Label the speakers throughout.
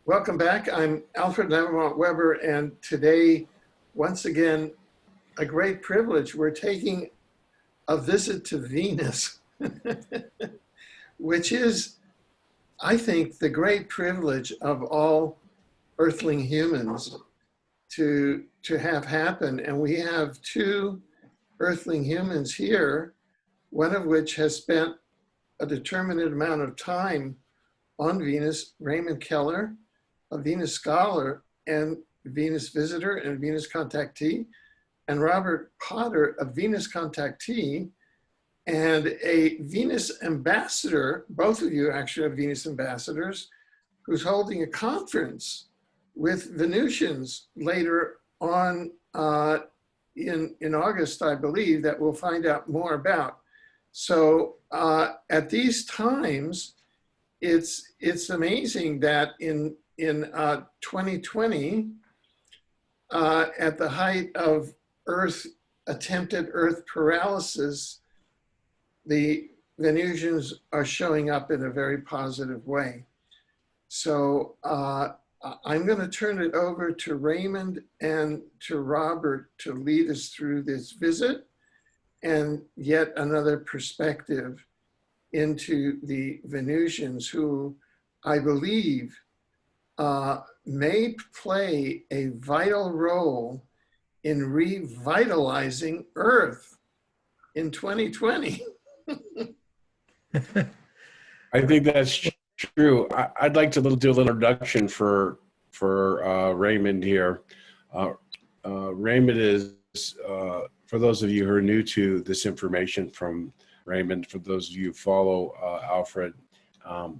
Speaker 1: Welcome back. I'm Alfred Lamont Weber, and today, once again, a great privilege. We're taking a visit to Venus, which is, I think, the great privilege of all earthling humans to have happen. And we have two earthling humans here, one of which has spent a determinate amount of time on Venus, Raymond Keller, a Venus scholar and Venus visitor and Venus contactee, and Robert Potter, a Venus contactee and a Venus ambassador, both of you actually are Venus ambassadors, who's holding a conference with Venusians later on in August, I believe, that we'll find out more about. So at these times, it's amazing that in 2020, at the height of attempted Earth paralysis, the Venusians are showing up in a very positive way. So I'm going to turn it over to Raymond and to Robert to lead us through this visit and yet another perspective into the Venusians, who I believe may play a vital role in revitalizing Earth in 2020.
Speaker 2: I think that's true. I'd like to do a little introduction for Raymond here. Raymond is, for those of you who are new to this information from Raymond, for those of you who follow Alfred,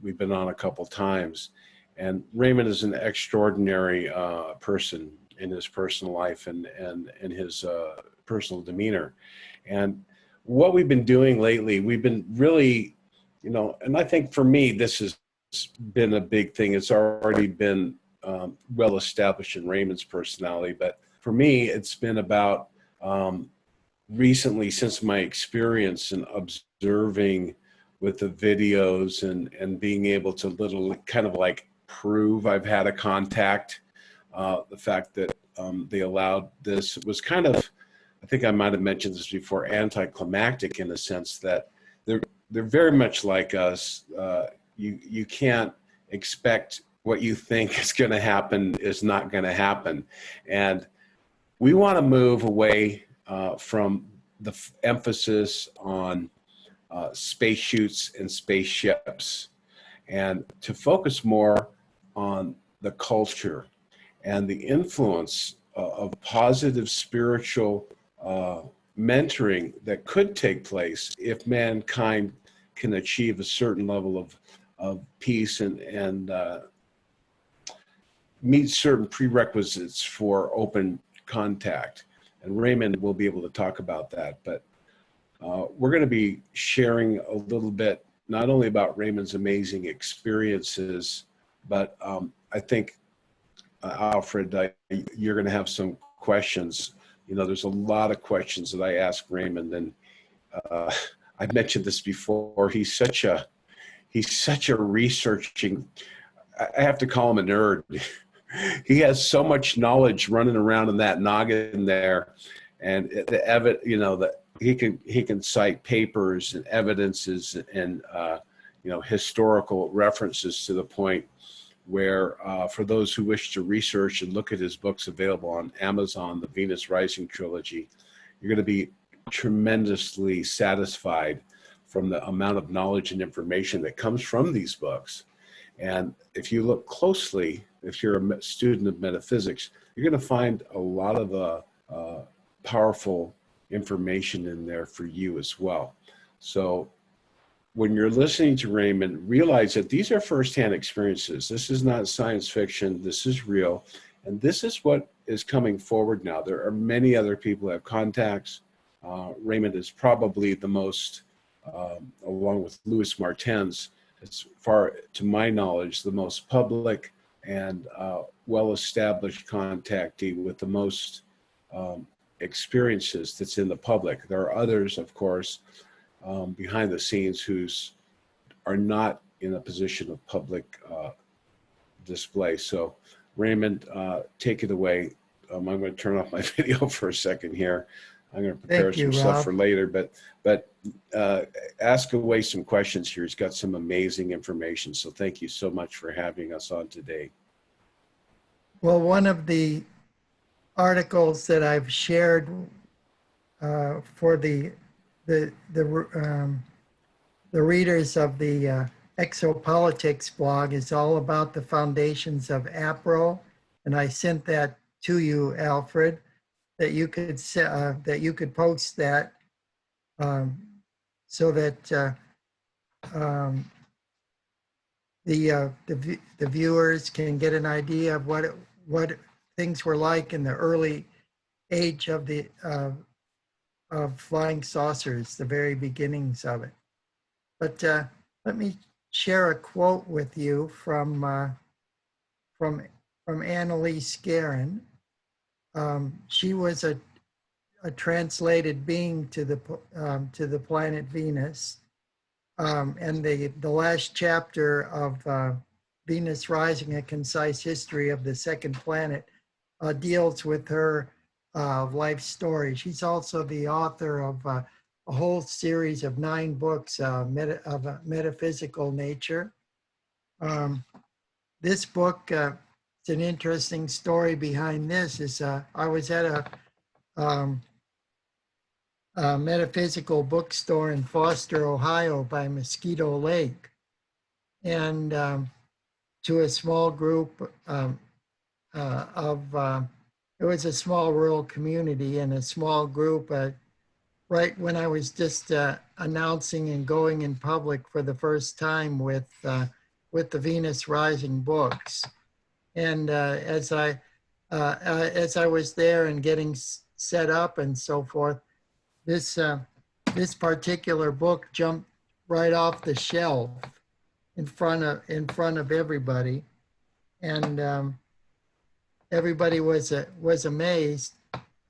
Speaker 2: we've been on a couple times. And Raymond is an extraordinary person in his personal life and in his personal demeanor. And what we've been doing lately, we've been really, and I think for me, this has been a big thing. It's already been well established in Raymond's personality. But for me, it's been about recently, since my experience in observing with the videos and being able to kind of like prove I've had a contact, the fact that they allowed this was kind of, I think I might have mentioned this before, anticlimactic in the sense that they're very much like us. You can't expect what you think is going to happen is not going to happen. And we want to move away from the emphasis on space shoots and spaceships, and to focus more on the culture and the influence of positive spiritual mentoring that could take place if mankind can achieve a certain level of peace and meet certain prerequisites for open contact. And Raymond will be able to talk about that, but we're going to be sharing a little bit, not only about Raymond's amazing experiences, but I think, Alfred, you're going to have some questions. There's a lot of questions that I ask Raymond, and I've mentioned this before. He's such a researching, I have to call him a nerd. He has so much knowledge running around in that noggin there, and that he can cite papers and evidences and historical references to the point where for those who wish to research and look at his books available on Amazon, the Venus Rising trilogy, you're going to be tremendously satisfied from the amount of knowledge and information that comes from these books. And if you look closely, if you're a student of metaphysics, you're going to find a lot of powerful information in there for you as well. So when you're listening to Raymond, realize that these are firsthand experiences. This is not science fiction. This is real. And this is what is coming forward now. There are many other people who have contacts. Raymond is probably the most, along with Louis Martens, as far to my knowledge, the most public and well-established contactee with the most experiences that's in the public. There are others, of course, behind the scenes are not in a position of public display. So Raymond, take it away. I'm going to turn off my video for a second here. I'm going to prepare
Speaker 3: Thank you,
Speaker 2: some stuff
Speaker 3: Rob.
Speaker 2: for later, but ask away some questions here. He's got some amazing information. So thank you so much for having us on today.
Speaker 3: Well, one of the articles that I've shared for the readers of the Exopolitics blog is all about the foundations of APRO, and I sent that to you, Alfred, that you could post that so that the viewers can get an idea of what things were like in the early age of the of flying saucers, the very beginnings of it. But let me share a quote with you from Annalise Guerin. She was a translated being to the planet Venus, and the last chapter of Venus Rising: A Concise History of the Second Planet deals with her life story. She's also the author of a whole series of 9 books of a metaphysical nature. This book, it's an interesting story behind this. I was at a metaphysical bookstore in Foster, Ohio by Mosquito Lake, and to a small group it was a small rural community, and a small group right when I was just announcing and going in public for the first time with the Venus Rising books. And as I was there and getting set up and so forth, this particular book jumped right off the shelf in front of everybody, and everybody was amazed,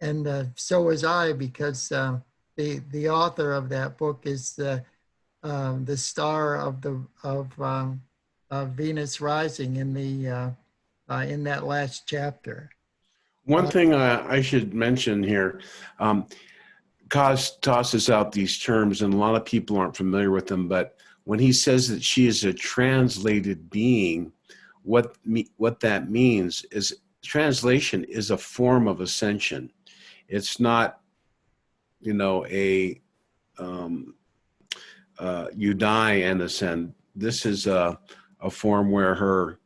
Speaker 3: and so was I, because the author of that book is the star of Venus Rising in that last chapter.
Speaker 2: One thing I should mention here, Kaz tosses out these terms, and a lot of people aren't familiar with them, but when he says that she is a translated being, what that means is translation is a form of ascension. It's not, you die and ascend. This is a form where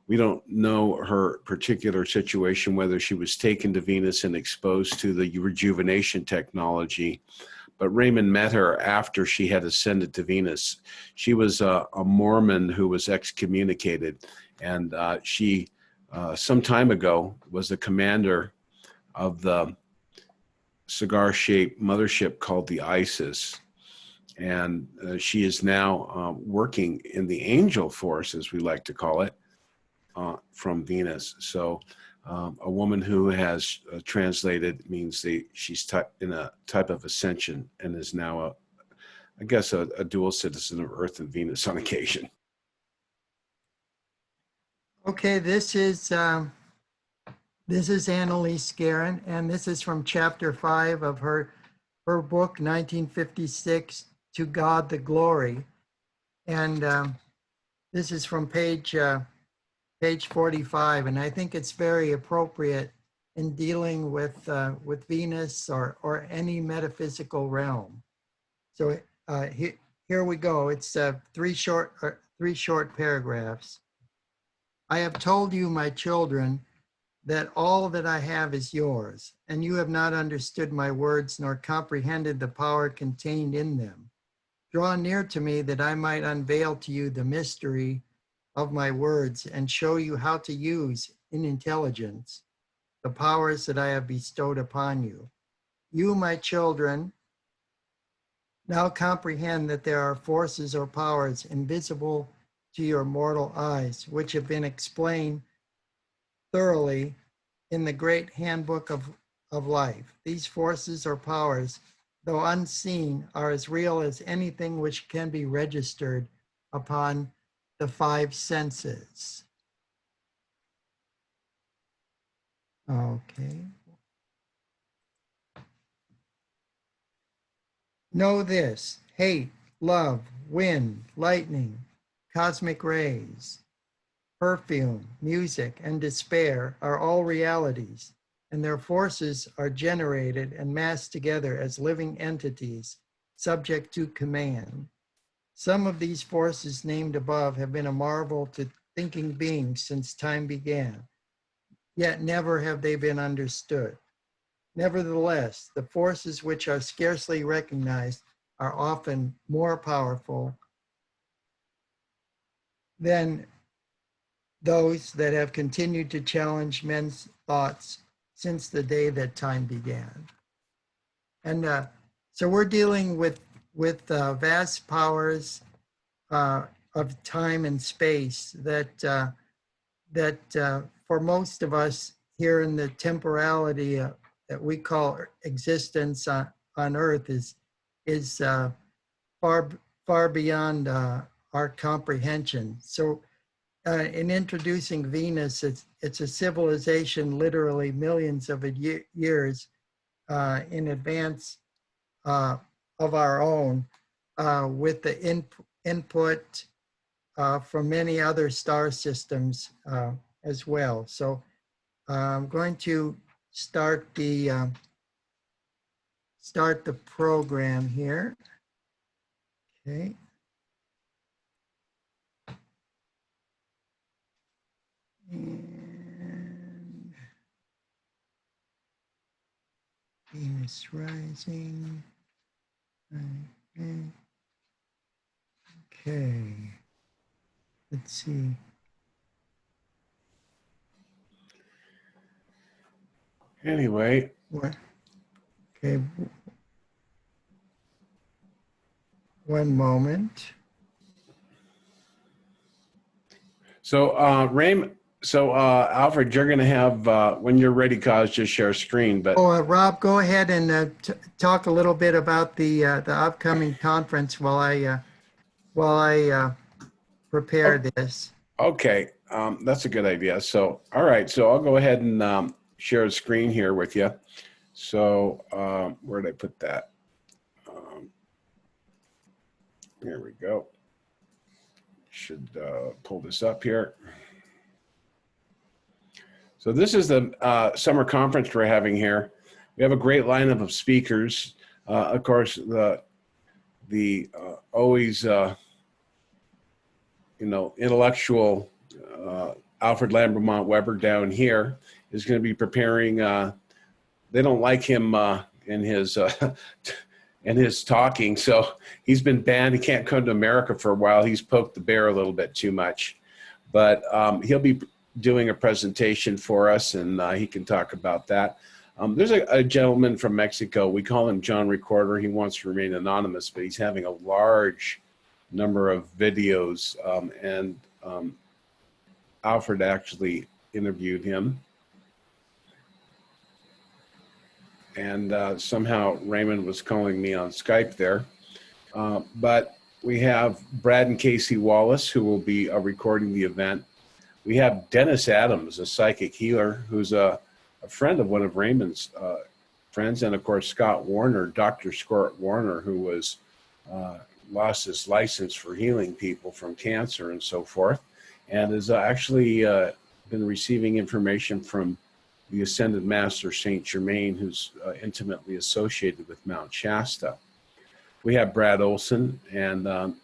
Speaker 2: we don't know her particular situation, whether she was taken to Venus and exposed to the rejuvenation technology. But Raymond met her after she had ascended to Venus. She was a Mormon who was excommunicated, and she, some time ago, was the commander of the cigar-shaped mothership called the Isis. And she is now working in the angel force, as we like to call it, from Venus. So a woman who has translated means she's in a type of ascension and is now, I guess, a dual citizen of Earth and Venus on occasion.
Speaker 3: Okay, this is Annalise Guerin, and this is from chapter 5 of her book, 1956, To God the Glory. And this is from page 45, and I think it's very appropriate in dealing with Venus or any metaphysical realm. So here we go. It's 3 short paragraphs. I have told you, my children, that all that I have is yours, and you have not understood my words nor comprehended the power contained in them. Draw near to me that I might unveil to you the mystery of my words and show you how to use in intelligence the powers that I have bestowed upon you. You, my children, now comprehend that there are forces or powers invisible to your mortal eyes, which have been explained thoroughly in the great handbook of life. These forces or powers, though unseen, are as real as anything which can be registered upon the 5 senses. Okay. Know this: hate, love, wind, lightning, cosmic rays, perfume, music, and despair are all realities, and their forces are generated and massed together as living entities subject to command. Some of these forces named above have been a marvel to thinking beings since time began, yet never have they been understood. Nevertheless, the forces which are scarcely recognized are often more powerful than those that have continued to challenge men's thoughts since the day that time began. And so we're dealing with vast powers of time and space that for most of us here in the temporality that we call existence on Earth is far beyond our comprehension. So in introducing Venus, it's a civilization literally millions of years in advance of our own, with the input from many other star systems as well. So I'm going to start the program here. Okay. And Venus rising. Okay. Let's see.
Speaker 2: Anyway.
Speaker 3: What? Okay. One moment.
Speaker 2: So, Alfred, you're going to have, when you're ready, cause just share screen. But
Speaker 3: Rob, go ahead and talk a little bit about the upcoming conference while I prepare this.
Speaker 2: okay, that's a good idea. So, all right, so I'll go ahead and share a screen here with you. So, where did I put that? Here we go. Should pull this up here. So this is the summer conference we're having here. We have a great lineup of speakers. Of course, the always intellectual Alfred Lambermont Weber down here is going to be preparing. They don't like him in his talking, so he's been banned. He can't come to America for a while. He's poked the bear a little bit too much, but he'll be doing a presentation for us, and he can talk about that. There's a gentleman from Mexico. We call him John Recorder. He wants to remain anonymous, but he's having a large number of videos, and Alfred actually interviewed him. And somehow Raymond was calling me on Skype there. But we have Brad and Casey Wallace, who will be recording the event. We have Dennis Adams, a psychic healer, who's a friend of one of Raymond's friends. And of course, Scott Warner, Dr. Scott Warner, who was lost his license for healing people from cancer and so forth, and has actually been receiving information from the Ascended Master Saint Germain, who's intimately associated with Mount Shasta. We have Brad Olson, and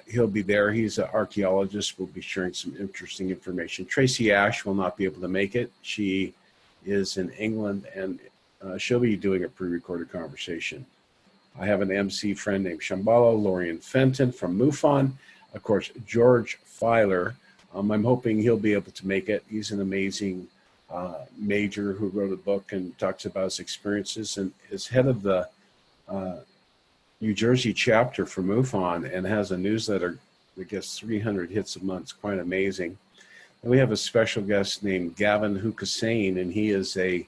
Speaker 2: he'll be there. He's an archaeologist. We'll be sharing some interesting information. Tracy Ash will not be able to make it. She is in England, and she'll be doing a pre-recorded conversation. I have an MC friend named Shambhala, Lorian Fenton from MUFON. Of course, George Filer. I'm hoping he'll be able to make it. He's an amazing major who wrote a book and talks about his experiences, and is head of the New Jersey chapter for MUFON, and has a newsletter that gets 300 hits a month. It's quite amazing. And we have a special guest named Gavin Hukasane, and he is a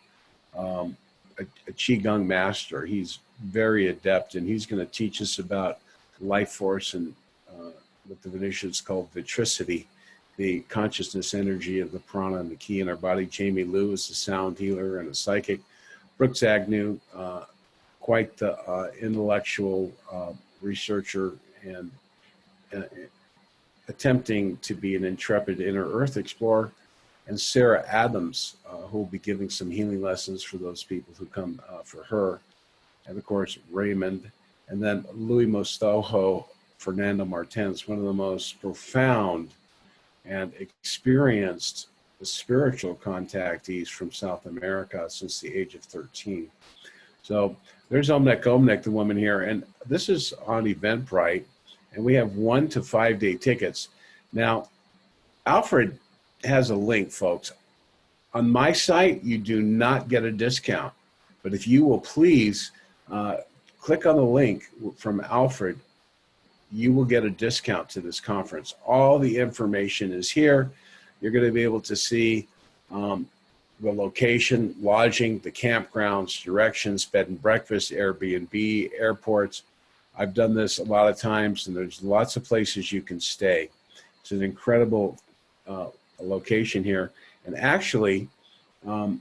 Speaker 2: Qigong master. He's very adept, and he's going to teach us about life force and what the Venusians call vitricity. the consciousness energy of the prana and the ki in our body. Jamie Liu is a sound healer and a psychic. Brooks Agnew, quite the intellectual researcher and attempting to be an intrepid inner earth explorer. And Sarah Adams, who will be giving some healing lessons for those people who come for her. And of course, Raymond. And then Louis Mostojo, Fernando Martens, one of the most profound and experienced spiritual contactees from South America since the age of 13. So there's Omnek, the woman here. And this is on Eventbrite. And we have 1 to 5 day tickets. Now, Alfred has a link, folks. On my site, you do not get a discount. But if you will please click on the link from Alfred, you will get a discount to this conference. All the information is here. You're going to be able to see the location, lodging, the campgrounds, directions, bed and breakfast, Airbnb, airports. I've done this a lot of times, and there's lots of places you can stay. It's an incredible location here. And actually, we're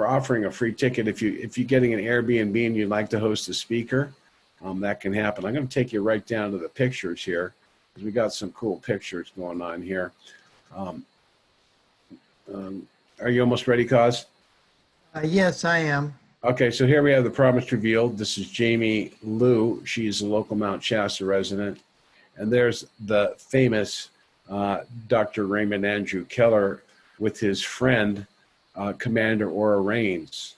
Speaker 2: offering a free ticket. If you're getting an Airbnb and you'd like to host a speaker, that can happen. I'm going to take you right down to the pictures here, because we got some cool pictures going on here. Are you almost ready, Kaz?
Speaker 3: Yes, I am.
Speaker 2: Okay, so here we have the promise revealed. This is Jamie Liu. She's a local Mount Shasta resident. And there's the famous Dr. Raymond Andrew Keller with his friend, Commander Aura Rains.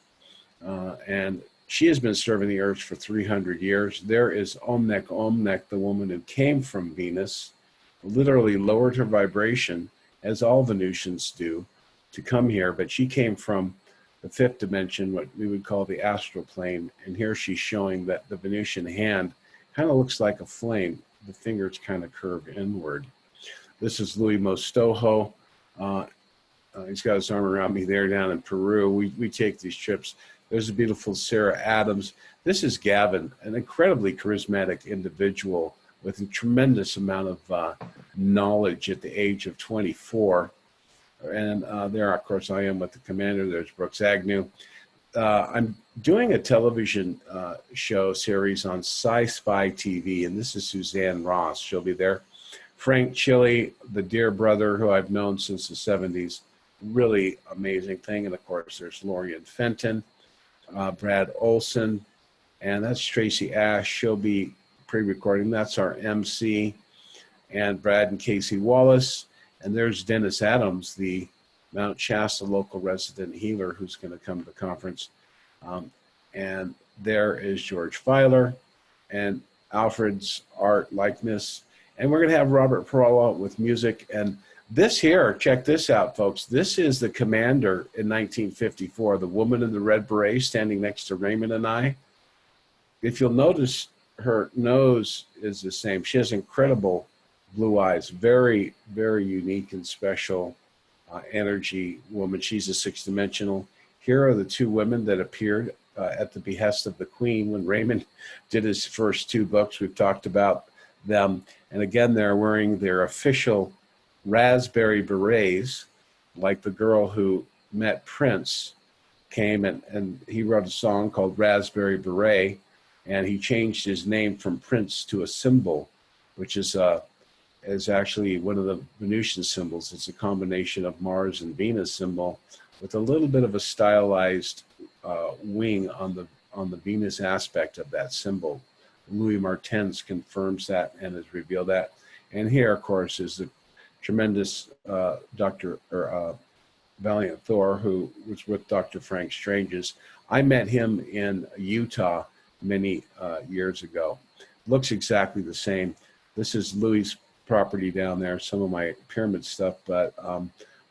Speaker 2: And she has been serving the earth for 300 years. There is Omnek, the woman who came from Venus, literally lowered her vibration, as all Venusians do, to come here. But she came from the 5th dimension, what we would call the astral plane. And here she's showing that the Venusian hand kind of looks like a flame. The fingers kind of curve inward. This is Louis Mostojo. He's got his arm around me there down in Peru. We take these trips. There's a beautiful Sarah Adams. This is Gavin, an incredibly charismatic individual with a tremendous amount of knowledge at the age of 24. And there, of course, I am with the commander. There's Brooks Agnew. I'm doing a television show series on Sci-Fi TV, and this is Suzanne Ross. She'll be there. Frank Chili, the dear brother who I've known since the 70s. Really amazing thing. And, of course, there's Lorian Fenton, Brad Olson, and that's Tracy Ash. She'll be pre-recording. That's our MC. And Brad and Casey Wallace. And there's Dennis Adams, the Mount Shasta local resident healer who's going to come to the conference. And there is George Filer and Alfred's art likeness. And we're going to have Robert Perola with music. And this here, check this out, folks. This is the commander in 1954, the woman in the red beret standing next to Raymond and I. If you'll notice, her nose is the same. She has incredible blue eyes, very, very unique and special energy woman. She's a 6th-dimensional. Here are the 2 women that appeared at the behest of the Queen when Raymond did his first 2 books. We've talked about them. And again, they're wearing their official raspberry berets, like the girl who met Prince came and he wrote a song called Raspberry Beret, and he changed his name from Prince to a symbol, which is actually one of the Venusian symbols. It's a combination of Mars and Venus symbol with a little bit of a stylized wing on the Venus aspect of that symbol. Louis Martens confirms that and has revealed that. And here, of course, is the tremendous Dr. Valiant Thor, who was with Dr. Frank Strange's. I met him in Utah many years ago. Looks exactly the same. This is Louis' property down there, some of my pyramid stuff, but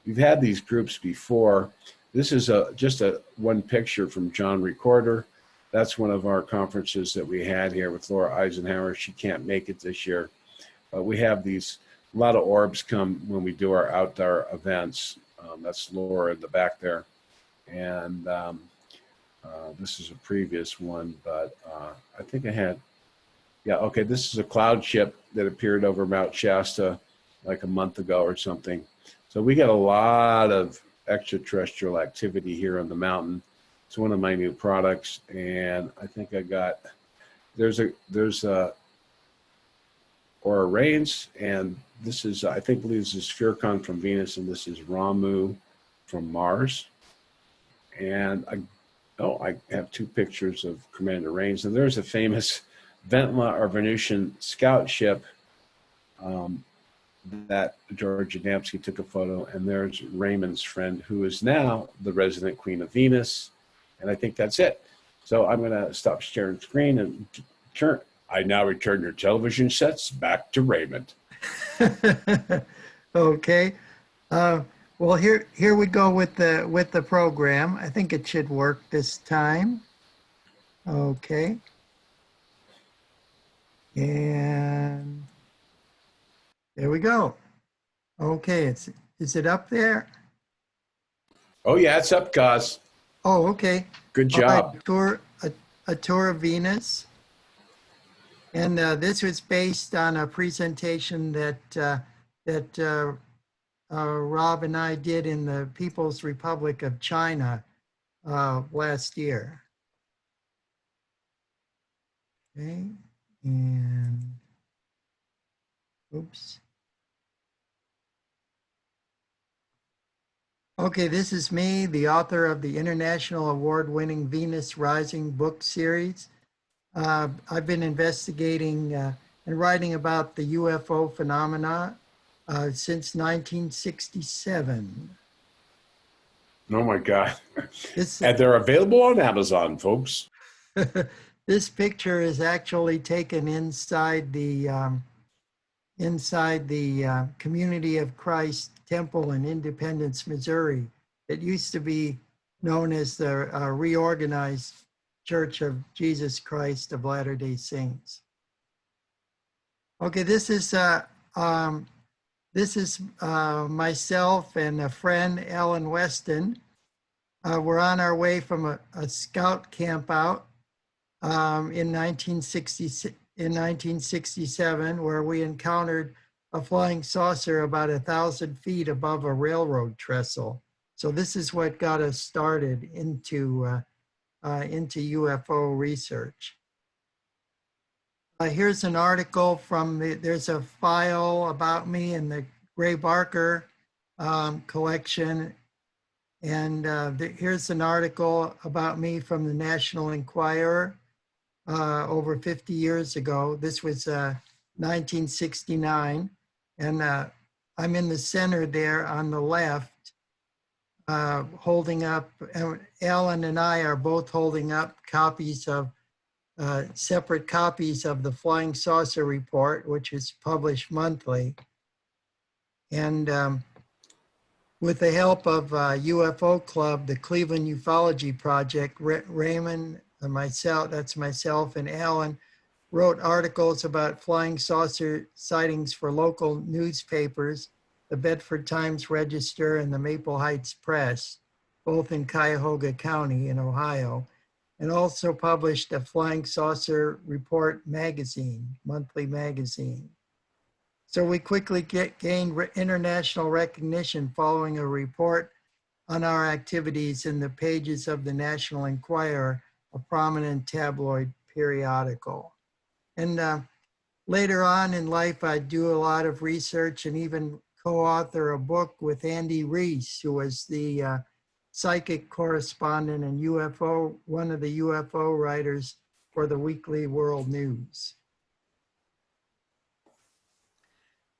Speaker 2: we've had these groups before. This is just one picture from John Recorder. That's one of our conferences that we had here with Laura Eisenhower. She can't make it this year, but we have a lot of orbs come when we do our outdoor events. That's Laura in the back there. And this is a previous one, but I think I had Yeah, okay, this is a cloud ship that appeared over Mount Shasta like a month ago or something. So we got a lot of extraterrestrial activity here on the mountain. It's one of my new products, and I think I got, there's Aura Rains, and this is, I think, this is Sphericon from Venus, and this is Ramu from Mars. And I have two pictures of Commander Rains, and there's a famous Ventla or Venusian scout ship that George Adamski took a photo, and there's Raymond's friend, who is now the resident queen of Venus, and I think that's it. So I'm going to stop sharing screen and turn. I now return your television sets back to Raymond.
Speaker 3: Okay. Well, here we go with the program. I think it should work this time. Okay. And there we go. Okay, is it up there?
Speaker 2: Oh yeah, it's up, Cos.
Speaker 3: Oh, okay.
Speaker 2: Good job.
Speaker 3: A tour of Venus. And this was based on a presentation that Rob and I did in the People's Republic of China last year. Okay, and oops. Okay, this is me, the author of the international award-winning Venus Rising book series. I've been investigating and writing about the UFO phenomena since 1967.
Speaker 2: Oh my God. And they're available on Amazon, folks.
Speaker 3: This picture is actually taken inside the Community of Christ Temple in Independence, Missouri. It used to be known as the Reorganized Church of Jesus Christ of Latter-day Saints. Okay, this is myself and a friend, Alan Weston. We're on our way from a scout camp out in 1967, where we encountered a flying saucer about 1,000 feet above a railroad trestle. So this is what got us started into UFO research. Here's an article from there's a file about me in the Gray Barker collection. And here's an article about me from the National Enquirer over 50 years ago. This was 1969. And I'm in the center there on the left, holding up, Alan and I are both holding up copies of, separate copies of the Flying Saucer Report, which is published monthly. And with the help of UFO Club, the Cleveland Ufology Project, Raymond and myself, that's myself and Alan, wrote articles about flying saucer sightings for local newspapers, the Bedford Times Register and the Maple Heights Press, both in Cuyahoga County in Ohio, and also published a Flying Saucer Report magazine, monthly magazine. So we quickly gained international recognition following a report on our activities in the pages of the National Enquirer, a prominent tabloid periodical. And later on in life, I do a lot of research and even co-author a book with Andy Reese, who was the psychic correspondent and one of the UFO writers for the Weekly World News.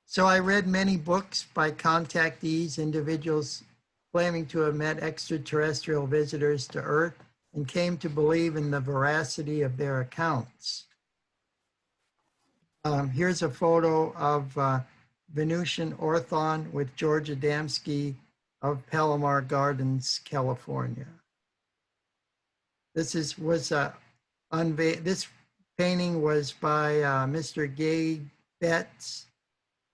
Speaker 3: So I read many books by contactees, individuals claiming to have met extraterrestrial visitors to Earth, and came to believe in the veracity of their accounts. Here's a photo of Venusian Orthon with George Adamski of Palomar Gardens, California. This painting was by Mr. Gay Betts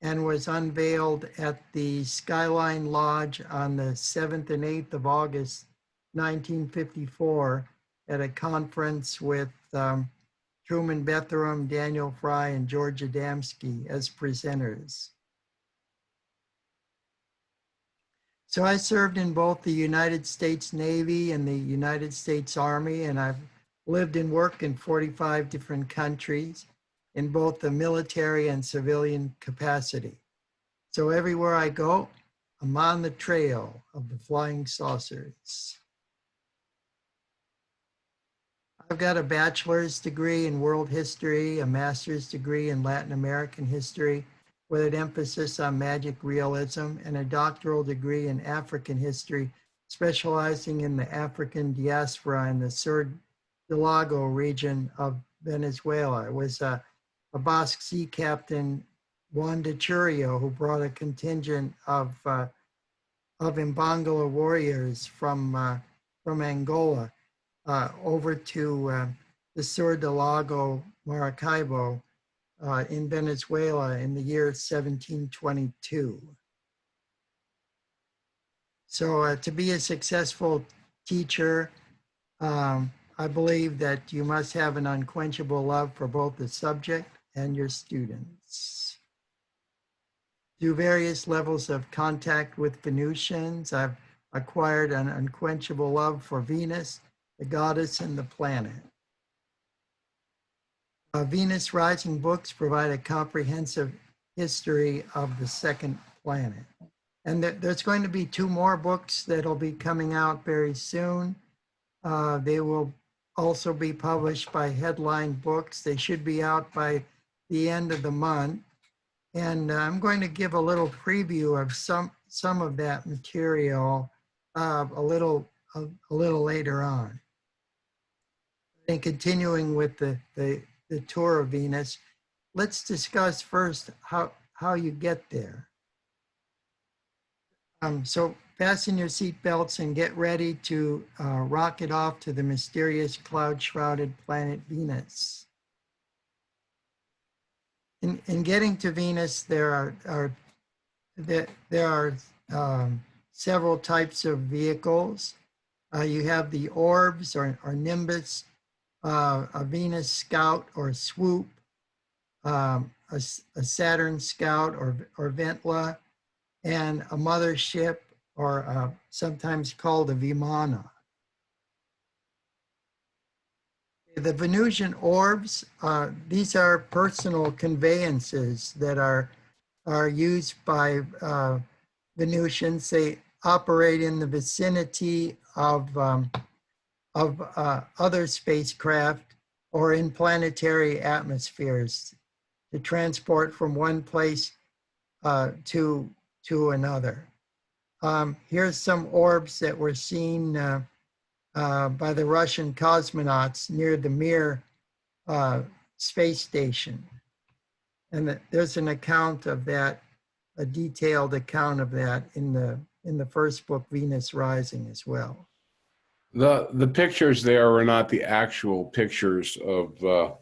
Speaker 3: and was unveiled at the Skyline Lodge on the 7th and 8th of August, 1954, at a conference with Truman Bethurum, Daniel Fry, and George Adamski as presenters. So I served in both the United States Navy and the United States Army, and I've lived and worked in 45 different countries in both the military and civilian capacity. So everywhere I go, I'm on the trail of the flying saucers. I've got a bachelor's degree in world history, a master's degree in Latin American history with an emphasis on magic realism, and a doctoral degree in African history, specializing in the African diaspora in the Sur del Lago region of Venezuela. I was a Basque Sea Captain, Juan de Churio, who brought a contingent of Mbangala warriors from Angola over to the Sur del Lago Maracaibo in Venezuela in the year 1722. So to be a successful teacher, I believe that you must have an unquenchable love for both the subject and your students. Through various levels of contact with Venusians, I've acquired an unquenchable love for Venus, the goddess, and the planet. Venus Rising books provide a comprehensive history of the second planet. And there's going to be 2 more books that'll be coming out very soon. They will also be published by Headline Books. They should be out by the end of the month. And I'm going to give a little preview of some of that material a little later on. And continuing with the tour of Venus, let's discuss first how you get there. So fasten your seatbelts and get ready to rocket off to the mysterious cloud-shrouded planet Venus. In getting to Venus, there are several types of vehicles. You have the orbs or nimbus, a Venus Scout or Swoop, a Saturn Scout or Ventla, and a mothership, or sometimes called a Vimana. The Venusian orbs, these are personal conveyances that are used by Venusians. They operate in the vicinity of other spacecraft or in planetary atmospheres to transport from one place to another. Here's some orbs that were seen by the Russian cosmonauts near the Mir space station. And there's an account of that, a detailed account of that in the first book, Venus Rising, as well.
Speaker 2: The pictures there are not the actual pictures of the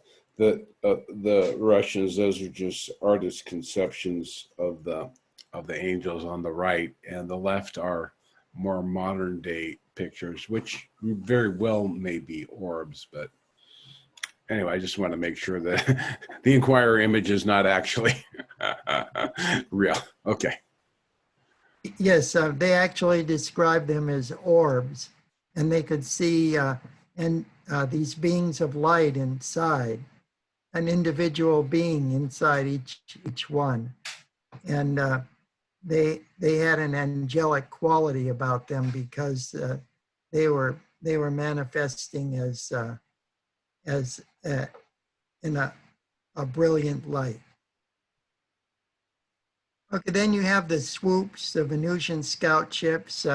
Speaker 2: Russians. Those are just artist conceptions of the angels on the right, and the left are more modern day pictures, which very well may be orbs. But anyway, I just want to make sure that the Inquirer image is not actually real. Okay.
Speaker 3: Yes, they actually describe them as orbs, and they could see these beings of light inside, an individual being inside each one. And they had an angelic quality about them because they were manifesting as in a brilliant light. Okay, then you have the swoops, the Venusian scout ships.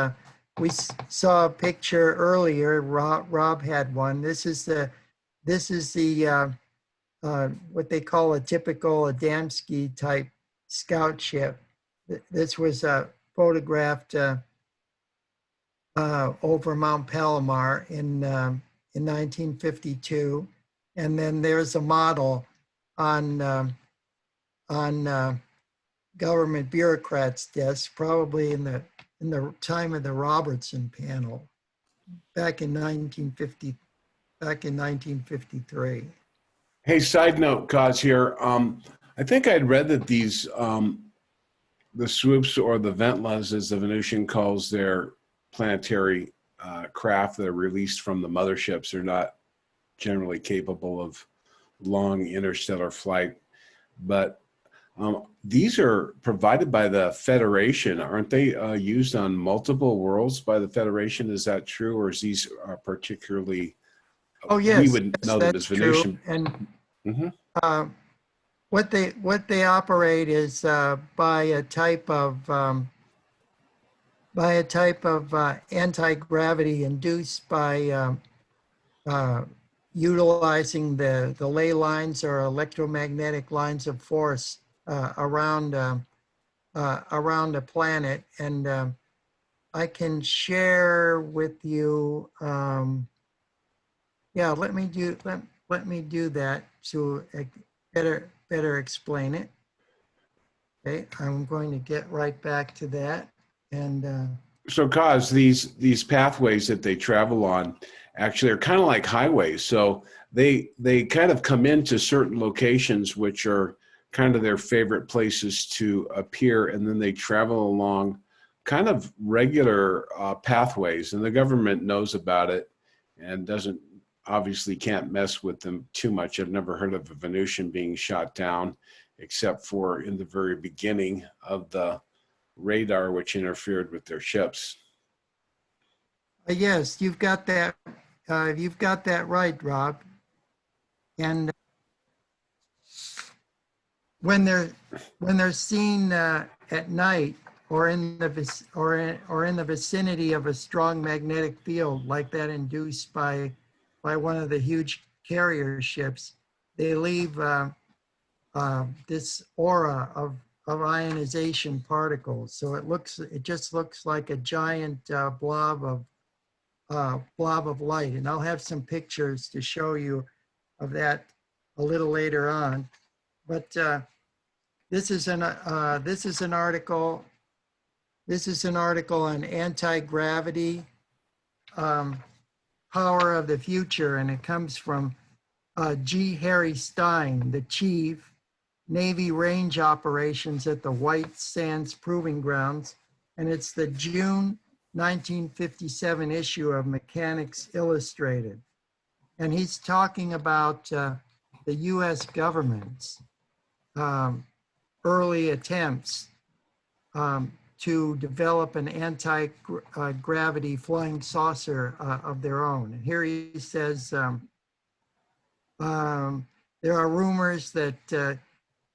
Speaker 3: We saw a picture earlier. Rob had one. This is the what they call a typical Adamski type scout ship. This was photographed over Mount Palomar in 1952, and then there's a model on government bureaucrats' desks, probably in the time of the Robertson panel, back in 1953.
Speaker 2: Hey, side note, Kaz here. I think I'd read that these the swoops or the ventlas, as the Venusian calls their planetary craft that are released from the motherships, are not generally capable of long interstellar flight. But these are provided by the Federation. Aren't they used on multiple worlds by the Federation? Is that true, or is these particularly?
Speaker 3: Oh,
Speaker 2: We
Speaker 3: yes,
Speaker 2: would
Speaker 3: yes,
Speaker 2: know them as
Speaker 3: that's true.
Speaker 2: Venusian.
Speaker 3: And
Speaker 2: Hmm.
Speaker 3: uh, what they operate is by a type of anti-gravity induced by utilizing the ley lines or electromagnetic lines of force around a planet. And I can share with you. Yeah, let me do that to better explain it. Okay, I'm going to get right back to that. And
Speaker 2: So, Kaz, these pathways that they travel on actually are kind of like highways. So they kind of come into certain locations, which are kind of their favorite places to appear, and then they travel along kind of regular pathways, and the government knows about it and doesn't obviously can't mess with them too much. I've never heard of a Venusian being shot down, except for in the very beginning of the radar, which interfered with their ships.
Speaker 3: yes, you've got that. You've got that right, Rob. And when they're seen at night or in the vicinity of a strong magnetic field like that induced by one of the huge carrier ships, they leave this aura of ionization particles. So it just looks like a giant blob of light. And I'll have some pictures to show you of that a little later on. But this is an article. This is an article on anti-gravity power of the future, and it comes from G. Harry Stein, the chief, Navy range operations at the White Sands Proving Grounds, and it's the June 1957 issue of Mechanics Illustrated. And he's talking about the US government's early attempts to develop an anti-gravity flying saucer of their own. And here he says, there are rumors that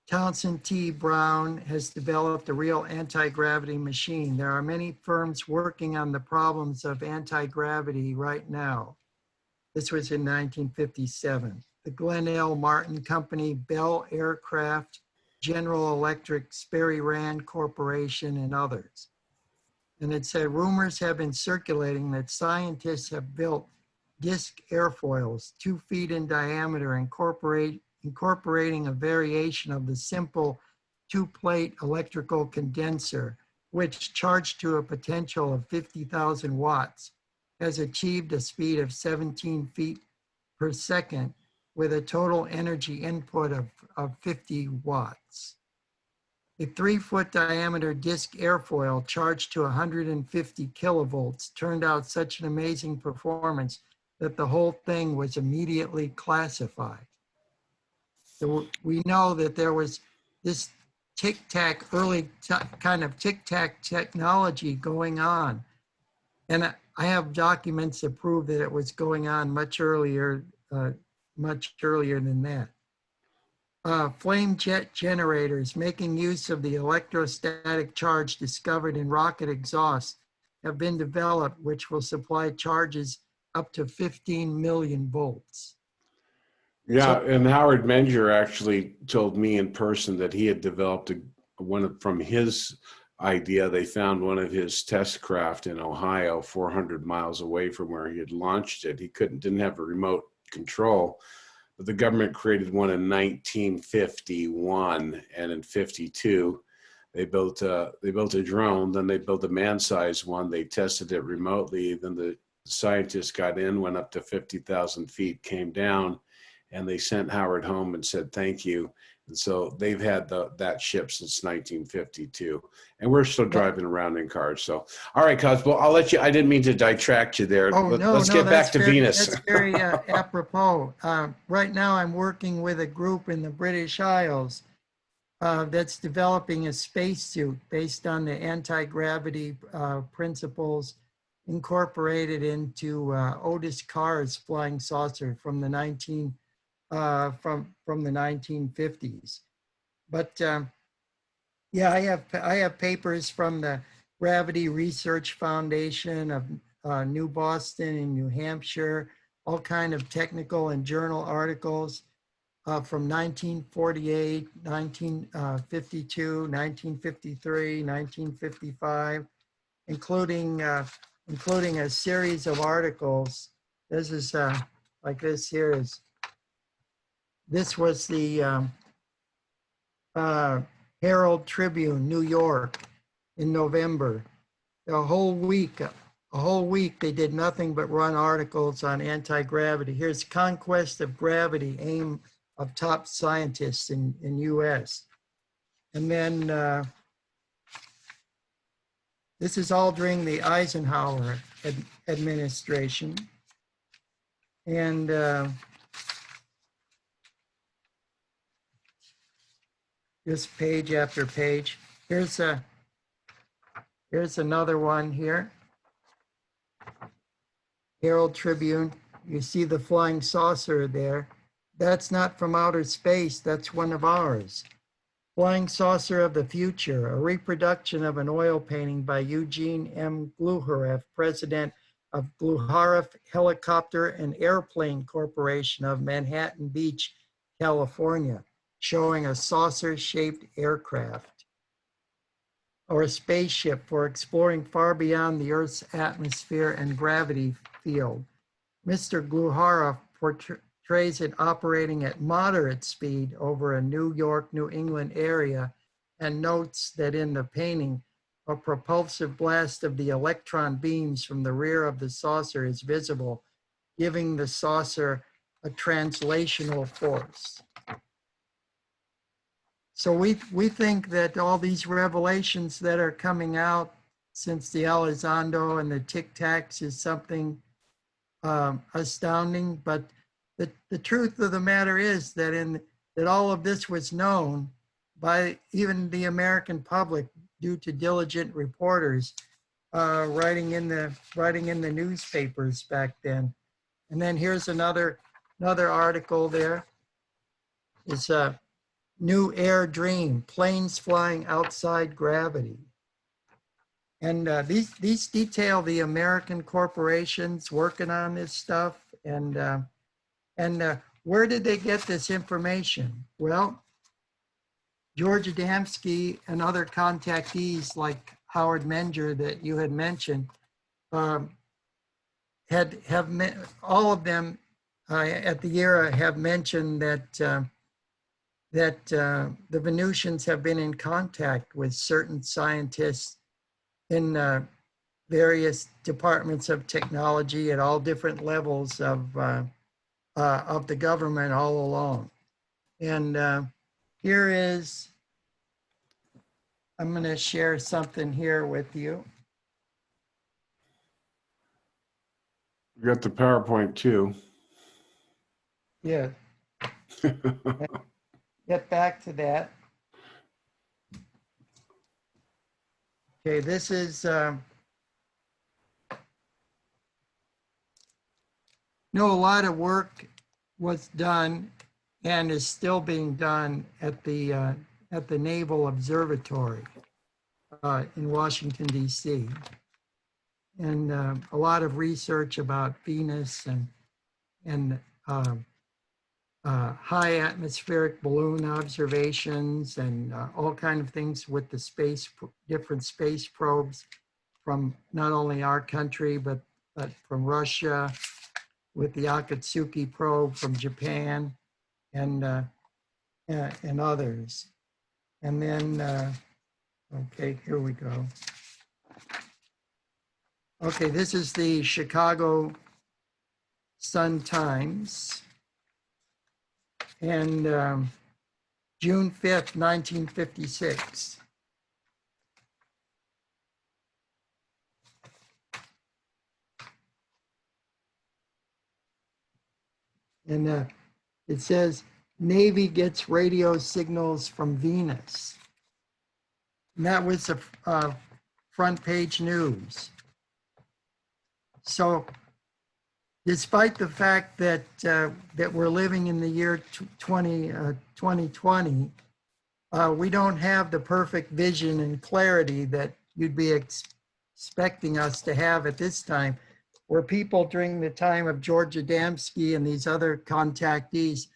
Speaker 3: Townsend T. Brown has developed a real anti-gravity machine. There are many firms working on the problems of anti-gravity right now. This was in 1957. The Glenn L. Martin Company, Bell Aircraft, General Electric, Sperry Rand Corporation, and others. And it said, rumors have been circulating that scientists have built disc airfoils 2 feet in diameter, incorporating a variation of the simple 2-plate electrical condenser, which, charged to a potential of 50,000 watts, has achieved a speed of 17 feet per second with a total energy input of 50 watts. A 3-foot diameter disc airfoil charged to 150 kilovolts turned out such an amazing performance that the whole thing was immediately classified. So we know that there was this early kind of tic-tac technology going on. And I have documents that prove that it was going on much earlier than that. Flame jet generators making use of the electrostatic charge discovered in rocket exhaust have been developed, which will supply charges up to 15 million volts.
Speaker 2: Yeah, and Howard Menger actually told me in person that he had developed from his idea. They found one of his test craft in Ohio, 400 miles away from where he had launched it. He didn't have a remote control. But the government created one in 1951, and in 52, they built a drone. Then they built a man-sized one. They tested it remotely. Then the scientists got in, went up to 50,000 feet, came down, and they sent Howard home and said thank you. And so they've had that ship since 1952, and we're still driving around in cars. So, all right, Cosmo, I'll let you. I didn't mean to detract you there.
Speaker 3: Oh, no,
Speaker 2: Let's
Speaker 3: no,
Speaker 2: get back
Speaker 3: that's
Speaker 2: to
Speaker 3: very,
Speaker 2: Venus.
Speaker 3: that's very apropos. Right now, I'm working with a group in the British Isles that's developing a spacesuit based on the anti-gravity principles incorporated into Otis Carr's flying saucer from the 1950s. But yeah, I have papers from the Gravity Research Foundation of New Boston in New Hampshire, all kind of technical and journal articles from 1948, 1952, 1953, 1955, including a series of articles. This is like this here is. This was the Herald Tribune, New York, in November. A whole week they did nothing but run articles on anti-gravity. Here's Conquest of Gravity, aim of top scientists in US. And then this is all during the Eisenhower administration. And just page after page. Here's another one here. Herald Tribune. You see the flying saucer there. That's not from outer space. That's one of ours. Flying Saucer of the Future, a reproduction of an oil painting by Eugene M. Gluharef, president of Gluharef Helicopter and Airplane Corporation of Manhattan Beach, California, showing a saucer-shaped aircraft or a spaceship for exploring far beyond the Earth's atmosphere and gravity field. Mr. Gluharef portrays it operating at moderate speed over a New York, New England area, and notes that in the painting, a propulsive blast of the electron beams from the rear of the saucer is visible, giving the saucer a translational force. So we think that all these revelations that are coming out since the Elizondo and the Tic Tacs is something astounding, but the truth of the matter is that that all of this was known by even the American public due to diligent reporters writing in the newspapers back then. And then here's another article there. It's a New Air Dream, planes flying outside gravity. And these detail the American corporations working on this stuff. And where did they get this information? Well, George Adamski and other contactees like Howard Menger that you had mentioned all of them at the era have mentioned that the Venusians have been in contact with certain scientists in various departments of technology at all different levels of the government all along. And here is, I'm going to share something here with you.
Speaker 2: You got the PowerPoint too.
Speaker 3: Yeah. Get back to that. Okay, this is a lot of work was done and is still being done at the Naval Observatory in Washington, D.C. And a lot of research about Venus and high atmospheric balloon observations and all kinds of things with the different space probes from not only our country, but from Russia, with the Akatsuki probe from Japan and others. And then, okay, here we go. Okay, this is the Chicago Sun-Times. and June 5th, 1956. And it says, Navy gets radio signals from Venus. And that was the front page news. So despite the fact that that we're living in the year 2020, we don't have the perfect vision and clarity that you'd be expecting us to have at this time, where people during the time of George Adamski and these other contactees,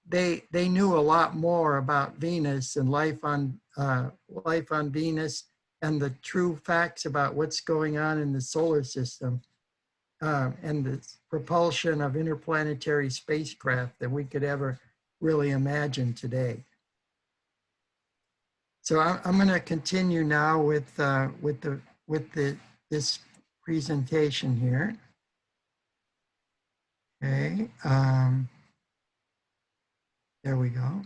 Speaker 3: they knew a lot more about Venus and life on Venus and the true facts about what's going on in the solar system and the propulsion of interplanetary spacecraft that we could ever really imagine today. So I'm going to continue now with this presentation here. Okay, there we go.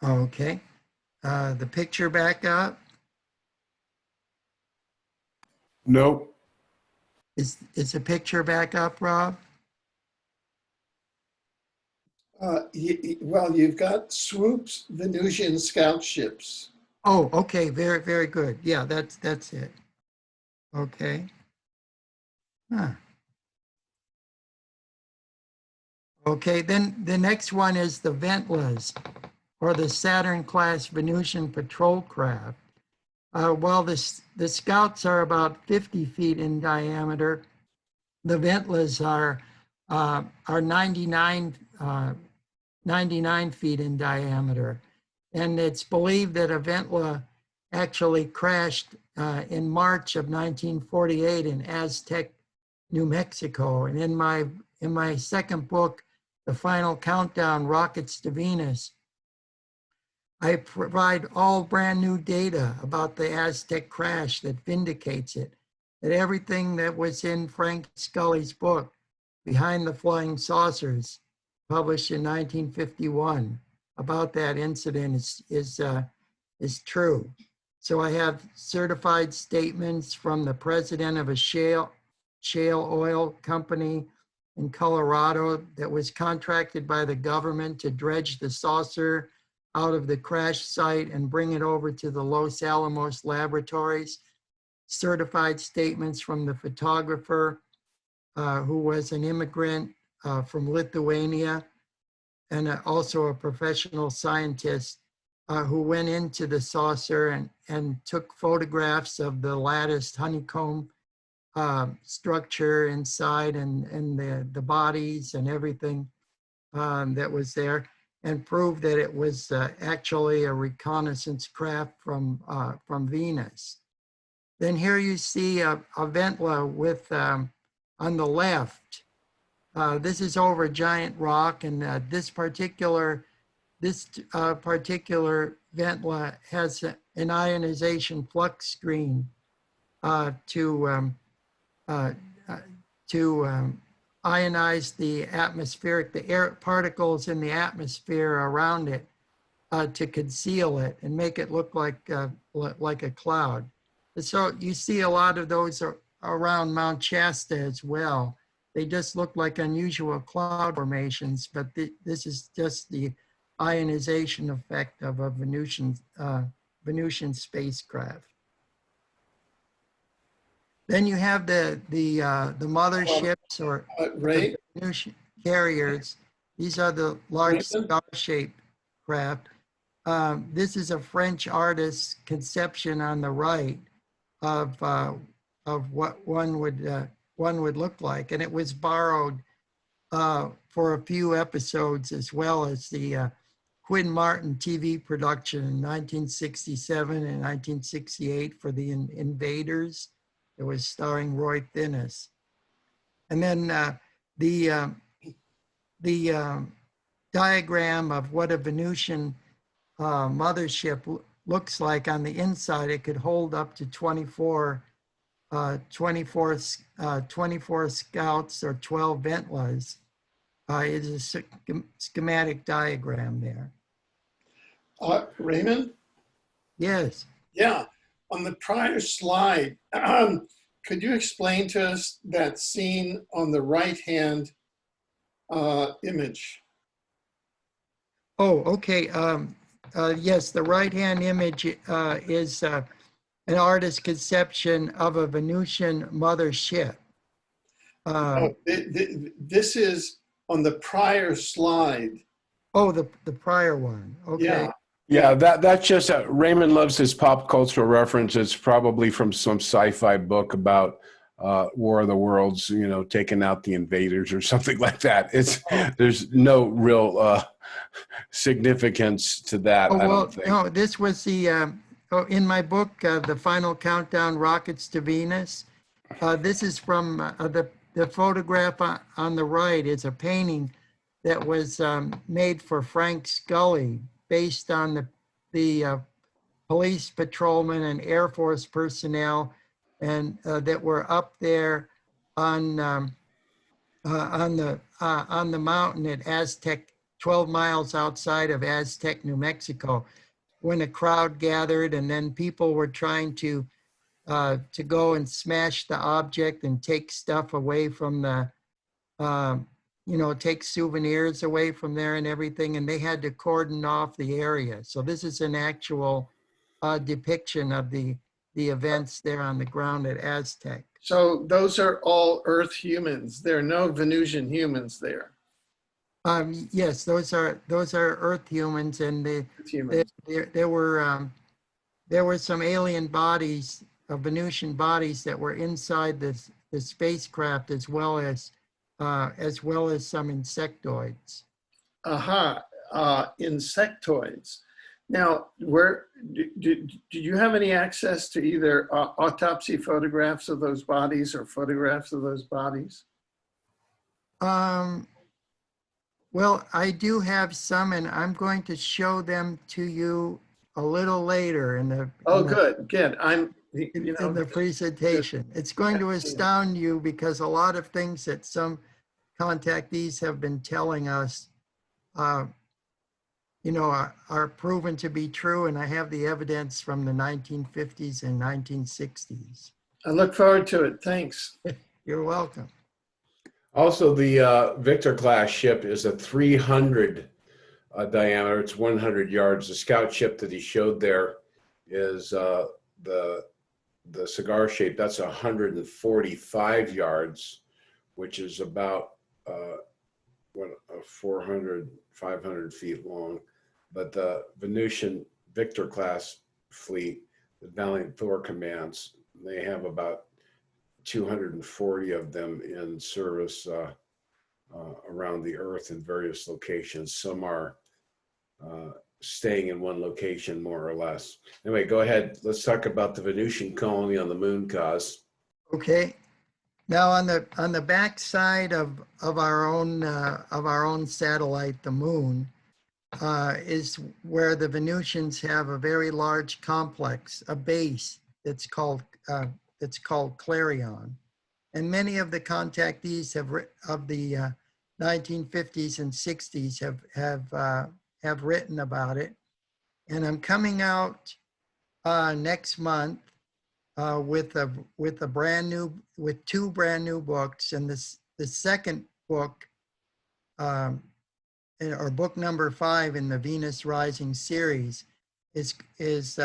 Speaker 3: Okay, the picture back up.
Speaker 2: Nope.
Speaker 3: Is the picture back up, Rob?
Speaker 1: Well, you've got swoops, Venusian scout ships.
Speaker 3: Oh, okay, very, very good. Yeah, that's it. Okay. Huh. Okay, then the next one is the Ventlas, or the Saturn-class Venusian patrol craft. While the Scouts are about 50 feet in diameter, the Ventlas are 99 feet in diameter. And it's believed that a Ventla actually crashed in March of 1948 in Aztec, New Mexico. And in my second book, The Final Countdown, Rockets to Venus, I provide all brand new data about the Aztec crash that vindicates it, that everything that was in Frank Scully's book, Behind the Flying Saucers, published in 1951, about that incident is true. So I have certified statements from the president of a shale oil company in Colorado that was contracted by the government to dredge the saucer out of the crash site and bring it over to the Los Alamos laboratories. Certified statements from the photographer who was an immigrant from Lithuania, and also a professional scientist who went into the saucer and took photographs of the latticed honeycomb structure inside and the bodies and everything that was there, and proved that it was actually a reconnaissance craft from Venus. Then here you see a Ventla with, on the left, this is over a giant rock, and this particular Ventla has an ionization flux screen to ionize the air particles in the atmosphere around it to conceal it and make it look like a cloud. And so you see a lot of those around Mount Shasta as well. They just look like unusual cloud formations, but this is just the ionization effect of a Venusian spacecraft. Then you have the motherships or
Speaker 1: Ray?
Speaker 3: the Venusian carriers. These are the large star-shaped craft. This is a French artist's conception on the right of what one would look like, and it was borrowed for a few episodes, as well as the Quinn Martin TV production in 1967 and 1968 for the Invaders. It was starring Roy Thinnes. And then the diagram of what a Venusian mothership looks like on the inside, it could hold up to 24 24 scouts or 12 Ventlas. It is a schematic diagram there.
Speaker 1: Raymond?
Speaker 3: Yes.
Speaker 1: Yeah, on the prior slide, could you explain to us that scene on the right-hand image?
Speaker 3: Oh, okay. Yes, the right-hand image is an artist's conception of a Venusian mother ship.
Speaker 1: No, this is on the prior slide.
Speaker 3: Oh, the prior one. Okay.
Speaker 1: Yeah.
Speaker 2: Yeah, that's just Raymond loves his pop cultural references, probably from some sci-fi book about War of the Worlds, you know, taking out the invaders or something like that. There's no real significance to that,
Speaker 3: Oh,
Speaker 2: I
Speaker 3: well,
Speaker 2: don't think.
Speaker 3: no, this was the, in my book, The Final Countdown, Rockets to Venus. This is from the photograph on the right is a painting that was made for Frank Scully based on the police patrolmen and Air Force personnel and that were up there on the mountain at Aztec, 12 miles outside of Aztec, New Mexico, when a crowd gathered and then people were trying to go and smash the object and take stuff away from the, take souvenirs away from there and everything, and they had to cordon off the area. So this is an actual depiction of the events there on the ground at Aztec.
Speaker 1: So those are all Earth humans. There are no Venusian humans there.
Speaker 3: Yes, those are Earth humans, and
Speaker 1: Humans.
Speaker 3: there were some alien bodies, Venusian bodies that were inside the spacecraft, as well as some insectoids.
Speaker 1: Aha, insectoids. Now, do you have any access to either autopsy photographs of those bodies or photographs of those bodies?
Speaker 3: Well, I do have some, and I'm going to show them to you a little later in the.
Speaker 1: Oh,
Speaker 3: in the,
Speaker 1: good.
Speaker 3: in the presentation. It's going to astound you because a lot of things that some contactees have been telling us, are proven to be true, and I have the evidence from the 1950s and 1960s.
Speaker 1: I look forward to it. Thanks.
Speaker 3: You're welcome.
Speaker 2: Also, the Victor class ship is a 300 diameter. It's 100 yards. The scout ship that he showed there is the cigar shape. That's 145 yards, which is about 400, 500 feet long. But the Venusian Victor class fleet, the Valiant Thor commands, they have about 240 of them in service around the Earth in various locations. Some are staying in one location more or less. Anyway, go ahead. Let's talk about the Venusian colony on the moon, Kaz.
Speaker 3: Okay. Now on the back side of our own satellite, the moon, is where the Venusians have a very large complex, a base that's called Clarion, and many of the contactees of the 1950s and 60s have written about it. And I'm coming out next month with two brand new books, and the second book, or book number 5 in the Venus Rising series, is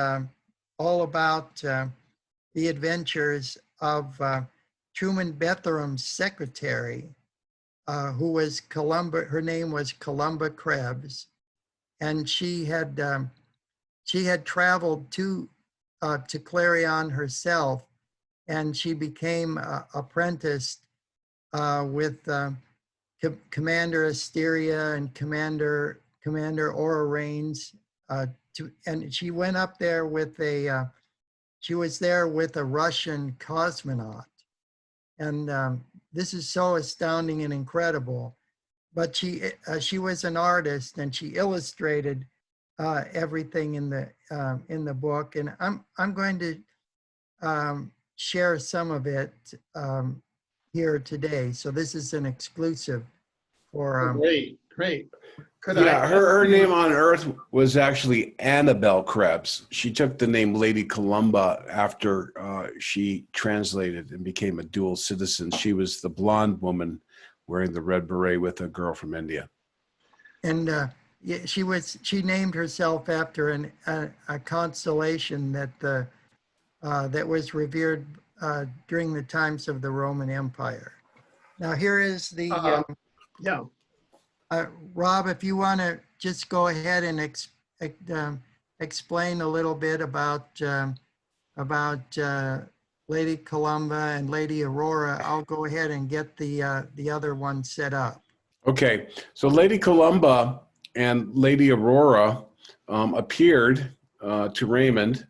Speaker 3: all about the adventures of Truman Betham's secretary, who was Columba. Her name was Columba Krebs, and she had traveled to Clarion herself, and she became apprenticed with Commander Asteria and Commander Aura Reigns, and she went up there with she was there with a Russian cosmonaut. And this is so astounding and incredible. But she was an artist, and she illustrated everything in the book. And I'm going to share some of it here today. So this is an exclusive for.
Speaker 1: Great, great. Could
Speaker 2: Yeah,
Speaker 1: I?
Speaker 2: her name on Earth was actually Annabelle Krebs. She took the name Lady Columba after she translated and became a dual citizen. She was the blonde woman wearing the red beret with a girl from India.
Speaker 3: And yeah, she named herself after a constellation that was revered during the times of the Roman Empire. Now here is the
Speaker 1: Yeah.
Speaker 3: Rob, if you want to just go ahead and explain a little bit about Lady Columba and Lady Aurora, I'll go ahead and get the other one set up.
Speaker 2: Okay, so Lady Columba and Lady Aurora appeared to Raymond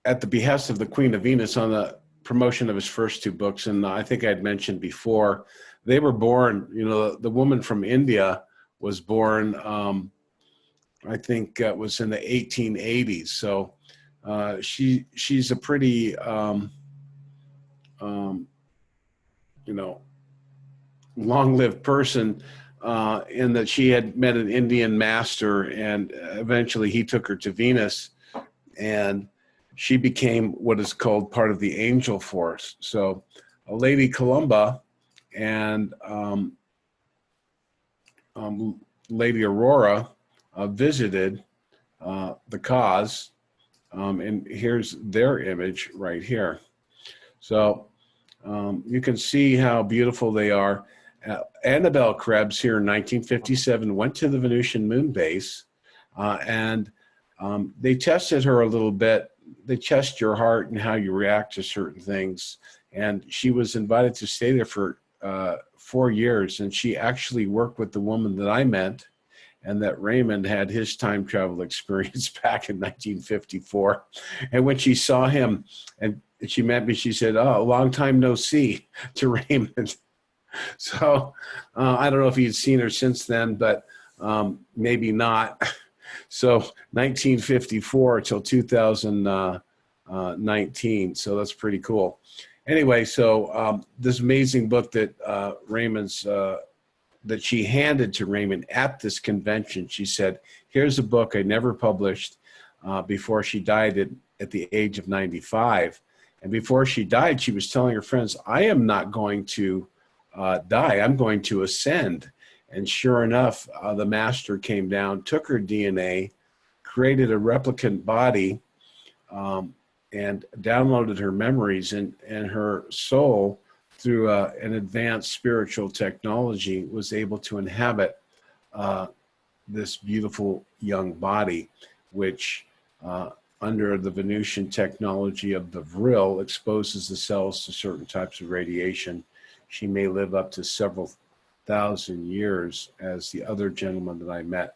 Speaker 2: at the behest of the Queen of Venus on the promotion of his first two books. And I think I'd mentioned before, they were born, you know, the woman from India was born, I think it was in the 1880s. So she's a pretty, you know, long-lived person in that she had met an Indian master, and eventually he took her to Venus, and she became what is called part of the angel force. So Lady Columba and Lady Aurora visited the cause, and here's their image right here. So you can see how beautiful they are. Annabelle Krebs here in 1957 went to the Venusian moon base, and they tested her a little bit. They test your heart and how you react to certain things. And she was invited to stay there for 4 years. And she actually worked with the woman that I met, and that Raymond had his time travel experience back in 1954. And when she saw him and she met me, she said, "Oh, a long time no see," to Raymond. So I don't know if he'd seen her since then, but maybe not. So 1954 till 2019. So that's pretty cool. Anyway, so this amazing book that Raymond's, that she handed to Raymond at this convention, she said, "Here's a book I never published," before she died at the age of 95. And before she died, she was telling her friends, "I am not going to die. I'm going to ascend." And sure enough, the master came down, took her DNA, created a replicant body, and downloaded her memories, and her soul, through an advanced spiritual technology, was able to inhabit this beautiful young body, which under the Venusian technology of the vril exposes the cells to certain types of radiation. She may live up to several thousand years, as the other gentleman that I met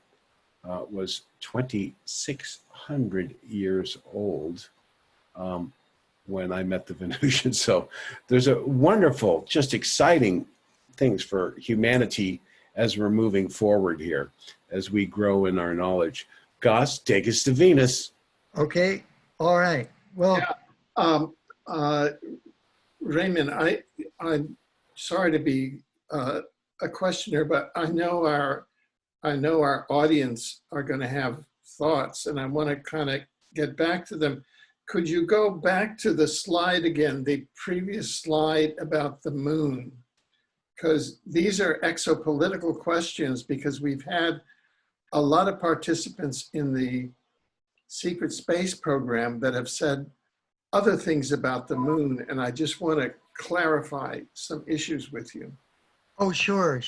Speaker 2: was 2,600 years old when I met the Venusian. So there's a wonderful, just exciting things for humanity as we're moving forward here, as we grow in our knowledge. Goss, take us to Venus.
Speaker 3: Okay. All right. Well,
Speaker 1: yeah. Raymond, I'm sorry to be a questioner, but I know our audience are going to have thoughts, and I want to kind of get back to them. Could you go back to the slide again, the previous slide about the moon? Because these are exopolitical questions, because we've had a lot of participants in the secret space program that have said other things about the moon, and I just want to clarify some issues with you.
Speaker 3: oh, sure.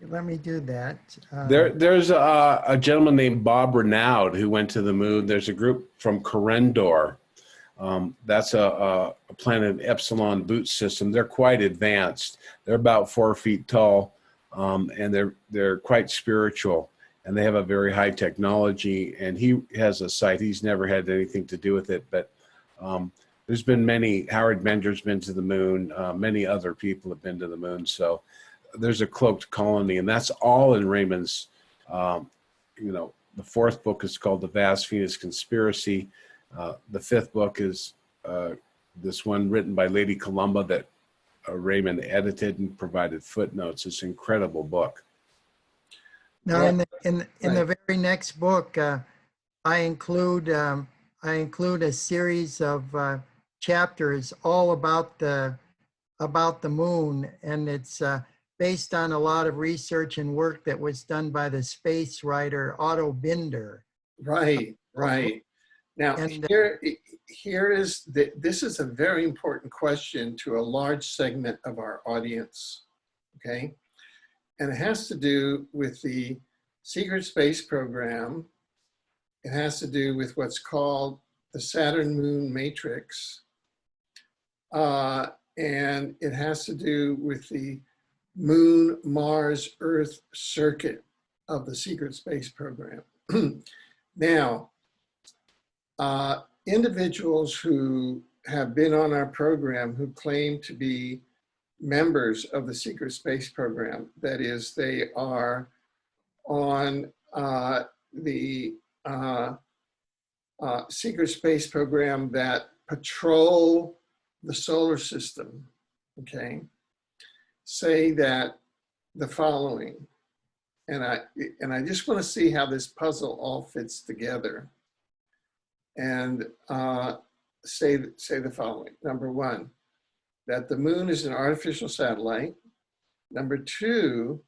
Speaker 3: Let me do that.
Speaker 2: There's a gentleman named Bob Renaud who went to the moon. There's a group from Corendor. That's a planet Epsilon boot system. They're quite advanced. They're about 4 feet tall, and they're quite spiritual, and they have a very high technology. And he has a site. He's never had anything to do with it, but there's been many. Howard Bender's been to the moon. Many other people have been to the moon. So there's a cloaked colony, and that's all in Raymond's, The fourth book is called The Vast Venus Conspiracy. The fifth book is this one written by Lady Columba that Raymond edited and provided footnotes. It's an incredible book.
Speaker 3: Now, in the
Speaker 1: Right.
Speaker 3: very next book, I include a series of chapters all about the moon, and it's based on a lot of research and work that was done by the space writer Otto Binder.
Speaker 1: Right, right. Now,
Speaker 3: And
Speaker 1: this is a very important question to a large segment of our audience, okay? And it has to do with the secret space program. It has to do with what's called the Saturn Moon Matrix. And it has to do with the Moon, Mars, Earth circuit of the secret space program. Now, individuals who have been on our program who claim to be members of the secret space program, that is, they are on the secret space program that patrol the solar system, okay, say that the following, and I just want to see how this puzzle all fits together, and say the following. Number one, that the moon is an artificial satellite. Number two,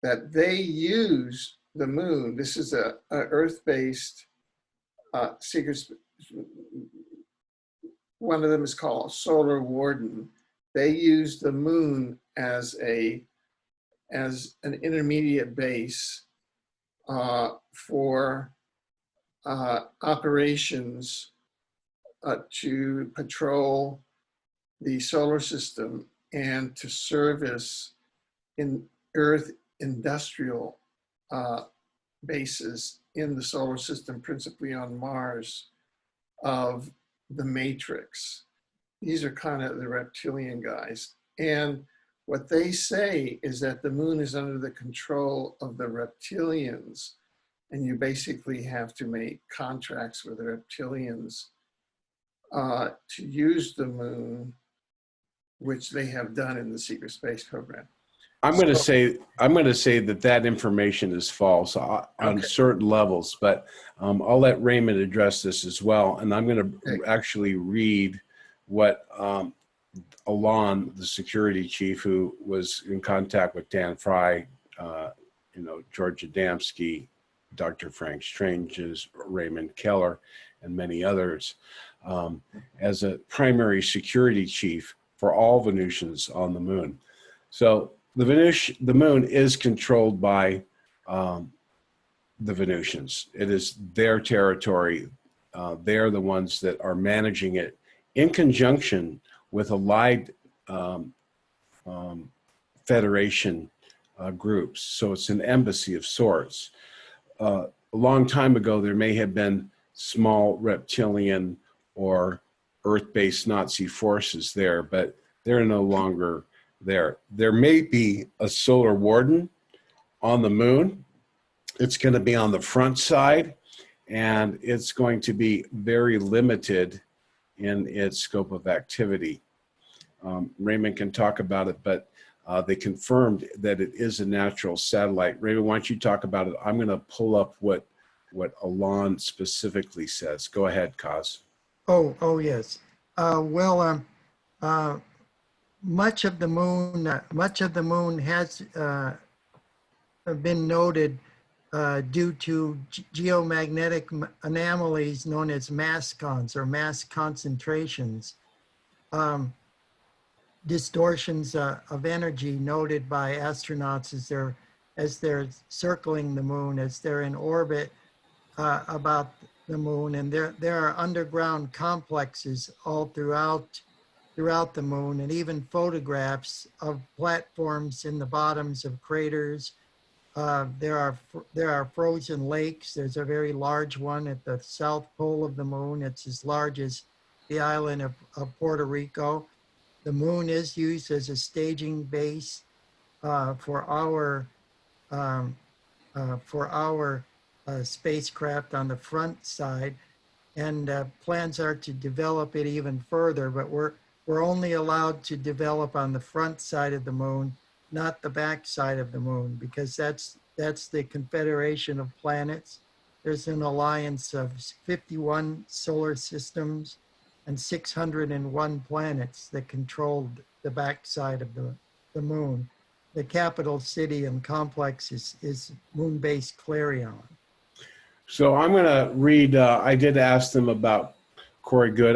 Speaker 1: that they use the moon. This is a Earth-based secret. One of them is called Solar Warden. They use the moon as an intermediate base for operations to patrol the solar system and to service in Earth industrial bases in the solar system, principally on Mars, of the Matrix. These are kind of the reptilian guys. And what they say is that the moon is under the control of the reptilians, and you basically have to make contracts with the reptilians to use the moon, which they have done in the secret space program.
Speaker 2: I'm going to say that information is false on certain levels, but I'll let Raymond address this as well. And I'm going to actually read what Alon, the security chief, who was in contact with Dan Fry, George Adamski, Dr. Frank Strange's Raymond Keller, and many others, as a primary security chief for all Venusians on the moon. So the moon is controlled by the Venusians. It is their territory. They're the ones that are managing it in conjunction with allied federation groups. So it's an embassy of sorts. A long time ago, there may have been small reptilian or Earth-based Nazi forces there, but they're no longer there. There may be a solar warden on the moon. It's going to be on the front side, and it's going to be very limited in its scope of activity. Raymond can talk about it, but they confirmed that it is a natural satellite. Raymond, why don't you talk about it? I'm going to pull up what Alon specifically says. Go ahead, Kaz.
Speaker 3: Oh yes. Much of the moon has been noted due to geomagnetic anomalies known as mascons or mass concentrations, distortions of energy noted by astronauts as they're circling the moon, as they're in orbit about the moon, and there are underground complexes all throughout the moon, and even photographs of platforms in the bottoms of craters. There are frozen lakes. There's a very large one at the south pole of the moon. It's as large as the island of Puerto Rico. The moon is used as a staging base for our spacecraft on the front side, and plans are to develop it even further, but we're only allowed to develop on the front side of the moon, not the back side of the moon, because that's the Confederation of Planets. There's an alliance of 51 solar systems and 601 planets that controlled the back side of the moon. The capital city and complex is moon-based Clarion.
Speaker 2: So I'm going to read, I did ask them about Corey Goode.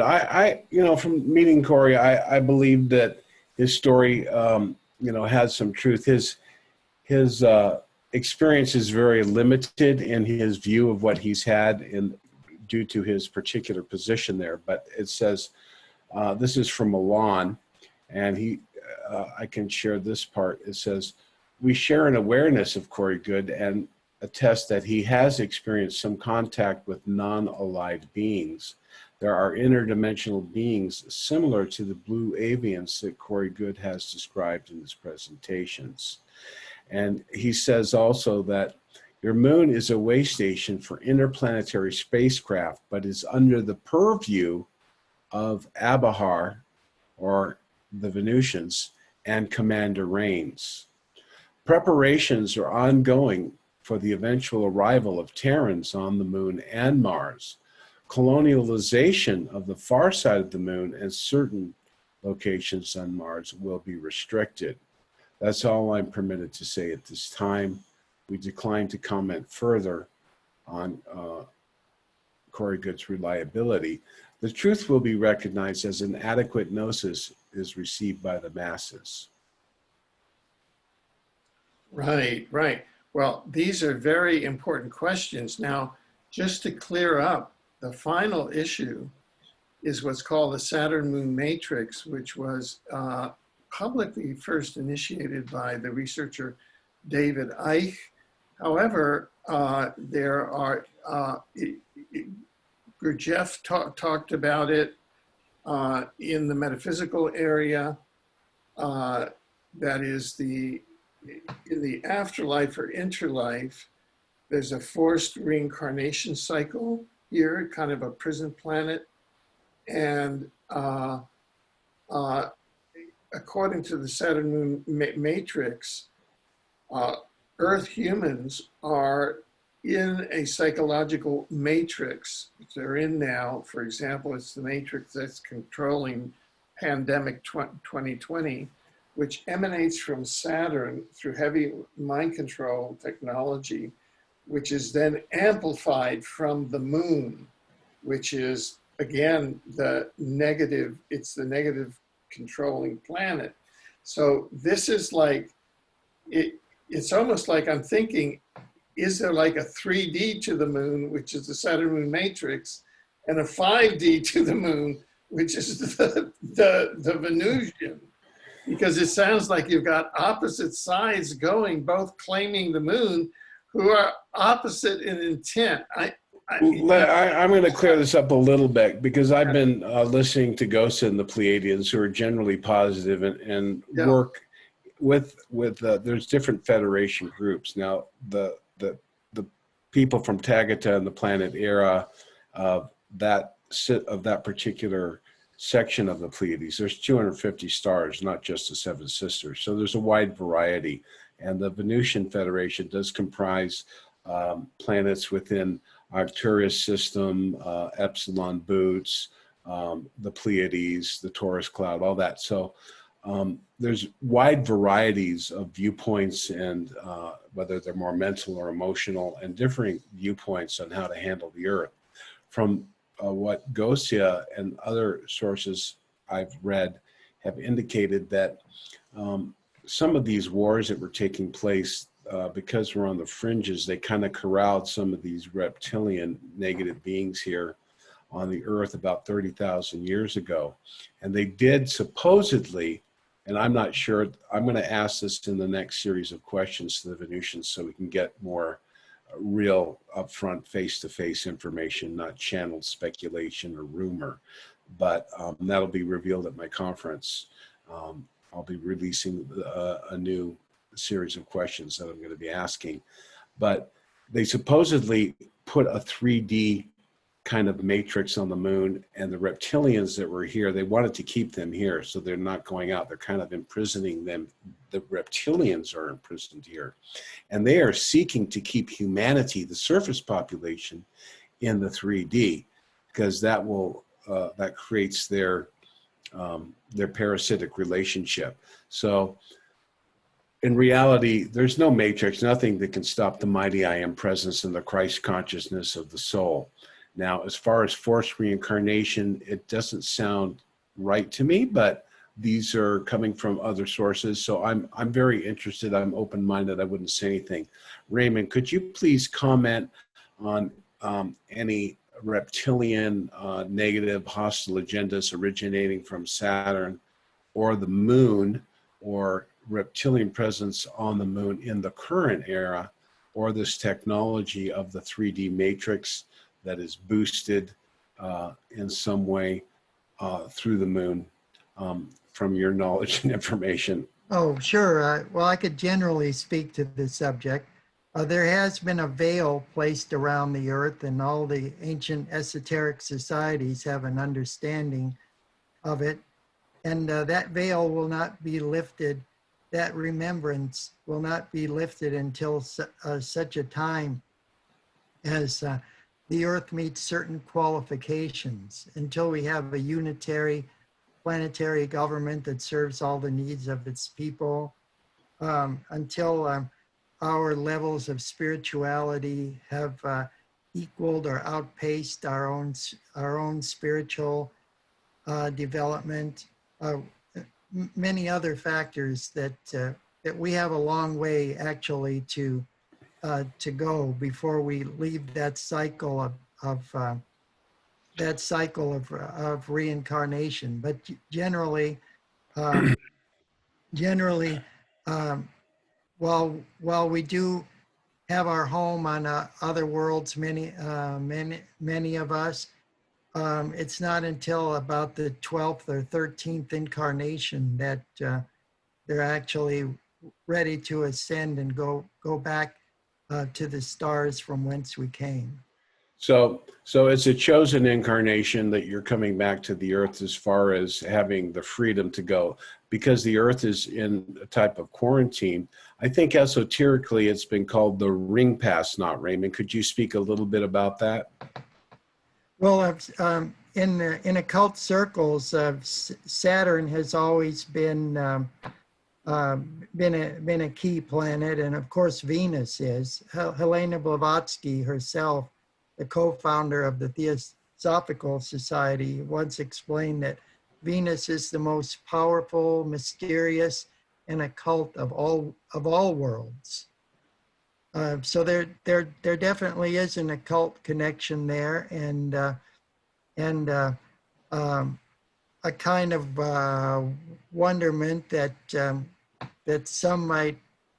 Speaker 2: From meeting Corey, I believe that his story, has some truth. His experience is very limited in his view of what he's had due to his particular position there. But it says, this is from Milan, and I can share this part. It says, we share an awareness of Corey Goode and attest that he has experienced some contact with non-alive beings. There are interdimensional beings similar to the blue avians that Corey Goode has described in his presentations. And he says also that your moon is a way station for interplanetary spacecraft, but is under the purview of Abahar, or the Venusians, and Commander Rains. Preparations are ongoing for the eventual arrival of Terrans on the moon and Mars. Colonialization of the far side of the moon and certain locations on Mars will be restricted. That's all I'm permitted to say at this time. We decline to comment further on Corey Goode's reliability. The truth will be recognized as an adequate gnosis is received by the masses.
Speaker 1: Right, right. Well, these are very important questions. Now, just to clear up, the final issue is what's called the Saturn-Moon matrix, which was publicly first initiated by the researcher David Icke. However, there are, Gurdjieff talked about it in the metaphysical area. That is in the afterlife or interlife, there's a forced reincarnation cycle here, kind of a prison planet. And according to the Saturn Moon matrix, Earth humans are in a psychological matrix, which they're in now. For example, it's the matrix that's controlling pandemic 2020, which emanates from Saturn through heavy mind control technology, which is then amplified from the moon, which is, again, it's the negative controlling planet. So this is like, it's almost like I'm thinking, is there like a 3D to the moon, which is the Saturn Moon matrix, and a 5D to the moon, which is the Venusian? Because it sounds like you've got opposite sides going, both claiming the moon, who are opposite in intent. I'm
Speaker 2: going to clear this up a little bit, because I've been listening to ghosts and the Pleiadians, who are generally positive and work with there's different Federation groups. Now, the people from Tagata and the planet Era, that particular section of the Pleiades, there's 250 stars, not just the Seven Sisters. So there's a wide variety. And the Venusian Federation does comprise planets within Arcturus system, Epsilon Boots, the Pleiades, the Taurus cloud, all that. So there's wide varieties of viewpoints, and whether they're more mental or emotional, and differing viewpoints on how to handle the Earth. From what Gosia and other sources I've read have indicated that some of these wars that were taking place, because we're on the fringes, they kind of corralled some of these reptilian negative beings here on the Earth about 30,000 years ago. And they did supposedly, and I'm not sure, I'm going to ask this in the next series of questions to the Venusians so we can get more real upfront face-to-face information, not channeled speculation or rumor. But that'll be revealed at my conference. I'll be releasing a new series of questions that I'm going to be asking. But they supposedly put a 3D kind of matrix on the moon, and the reptilians that were here, they wanted to keep them here, so they're not going out. They're kind of imprisoning them. The reptilians are imprisoned here, and they are seeking to keep humanity, the surface population, in the 3D, because that will that creates their parasitic relationship. So in reality, there's no matrix, nothing that can stop the mighty I am presence and the Christ consciousness of the soul. Now, as far as forced reincarnation, it doesn't sound right to me, but these are coming from other sources. So I'm very interested. I'm open-minded. I wouldn't say anything. Raymond, could you please comment on any reptilian negative hostile agendas originating from Saturn or the moon, or reptilian presence on the moon in the current era, or this technology of the 3D matrix that is boosted in some way through the moon, from your knowledge and information?
Speaker 3: Oh, sure. Well, I could generally speak to this subject. There has been a veil placed around the earth, and all the ancient esoteric societies have an understanding of it. And that veil will not be lifted, that remembrance will not be lifted until such a time as the earth meets certain qualifications, until we have a unitary planetary government that serves all the needs of its people, until our levels of spirituality have equaled or outpaced our own spiritual development. Many other factors that we have a long way actually to go before we leave that cycle of reincarnation. But generally, while we do have our home on other worlds, many of us, it's not until about the 12th or 13th incarnation that they're actually ready to ascend and go back to the stars from whence we came.
Speaker 2: So it's a chosen incarnation that you're coming back to the earth, as far as having the freedom to go, because the earth is in a type of quarantine. I think esoterically it's been called the ring pass knot. Raymond, could you speak a little bit about that?
Speaker 3: Well, in occult circles, Saturn has always been a key planet, and of course Venus is. Helena Blavatsky herself, the co-founder of the Theosophical Society, once explained that Venus is the most powerful, mysterious, and occult of all worlds. So there definitely is an occult connection there, and a kind of wonderment that some might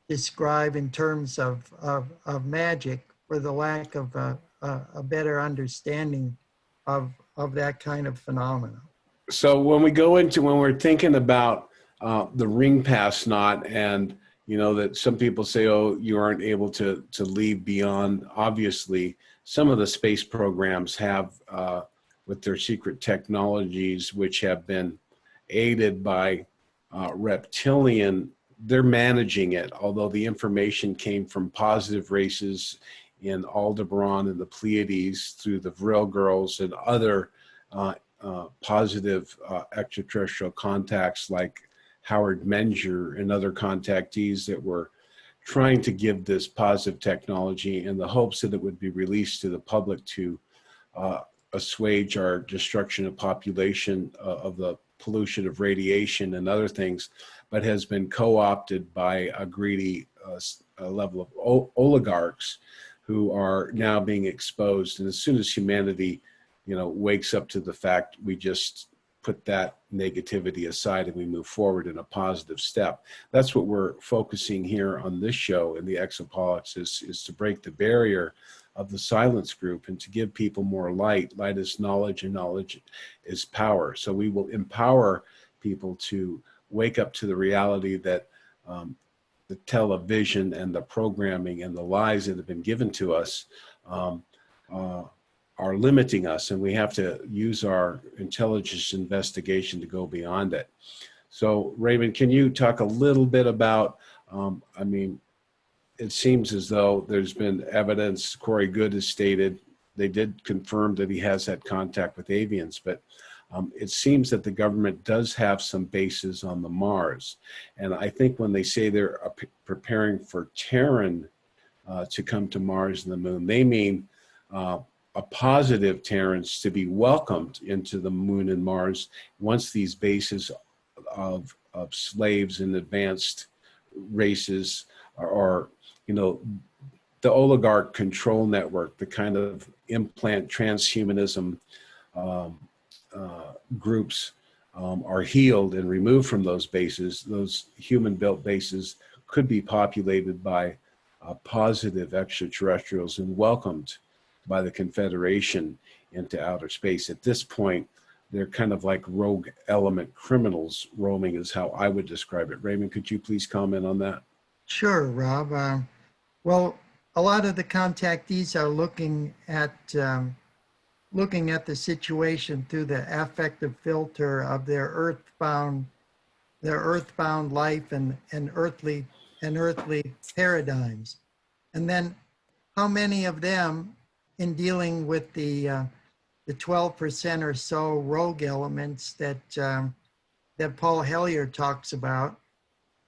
Speaker 3: describe in terms of magic, for the lack of a better understanding of that kind of phenomenon.
Speaker 2: So when we're thinking about the ring pass knot, and you know that some people say, oh, you aren't able to leave beyond. Obviously, some of the space programs have, with their secret technologies, which have been aided by reptilian, they're managing it. Although the information came from positive races in Aldebaran and the Pleiades through the Vril girls and other positive extraterrestrial contacts like Howard Menger and other contactees that were trying to give this positive technology in the hopes that it would be released to the public to assuage our destruction of population, of the pollution of radiation and other things, but has been co-opted by a greedy level of oligarchs who are now being exposed. And as soon as humanity, wakes up to the fact, we just put that negativity aside and we move forward in a positive step. That's what we're focusing here on this show in the Exopolitics, is to break the barrier of the silence group and to give people more light. Light is knowledge, and knowledge is power. So we will empower people to wake up to the reality that television and the programming and the lies that have been given to us um, are limiting us, and we have to use our intelligence investigation to go beyond it. So, Raymond, can you talk a little bit about, I mean, it seems as though there's been evidence, Corey Good has stated, they did confirm that he has had contact with avians, but it seems that the government does have some bases on the Mars. And I think when they say they're preparing for Terran to come to Mars and the moon, they mean a positive Terrans to be welcomed into the moon and Mars once these bases of slaves and advanced races are, you know, the oligarch control network, the kind of implant transhumanism groups are healed and removed from those bases. Those human-built bases could be populated by positive extraterrestrials and welcomed by the Confederation into outer space. At this point, they're kind of like rogue element criminals roaming is how I would describe it. Raymond, could you please comment on that?
Speaker 3: Sure, Rob. Well, a lot of the contactees are looking at the situation through the affective filter of their earthbound life and earthly paradigms. And then how many of them, in dealing with the 12% or so rogue elements that Paul Hellyer talks about,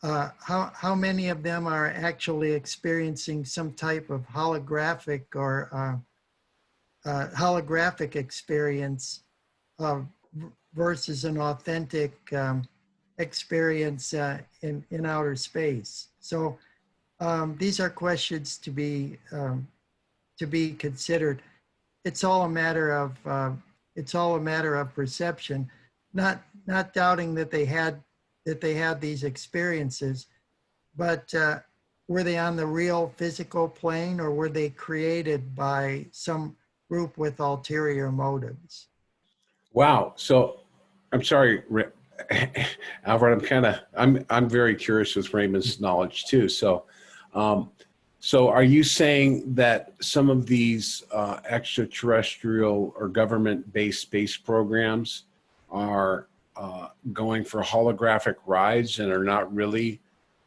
Speaker 3: how many of them are actually experiencing some type of holographic or holographic experience versus an authentic experience in outer space? So these are questions to be considered. It's all a matter of perception, not doubting that they had these experiences, but were they on the real physical plane, or were they created by some group with ulterior motives?
Speaker 2: Wow. So I'm sorry, Alfred, I'm very curious with Raymond's knowledge too. So, so are you saying that some of these extraterrestrial or government-based space programs are going for holographic rides and are not really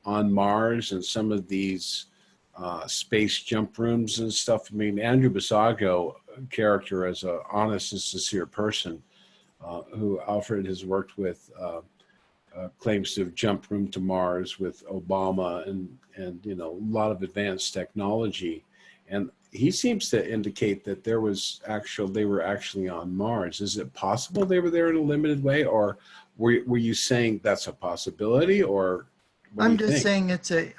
Speaker 2: on Mars, and some of these space jump rooms and stuff? I mean, Andrew Basago character as an honest and sincere person who Alfred has worked with claims to have jumped room to Mars with Obama and you know, a lot of advanced technology, and he seems to indicate that they were actually on Mars. Is it possible they were there in a limited way, or were you saying that's a possibility, or
Speaker 3: I'm just saying it's a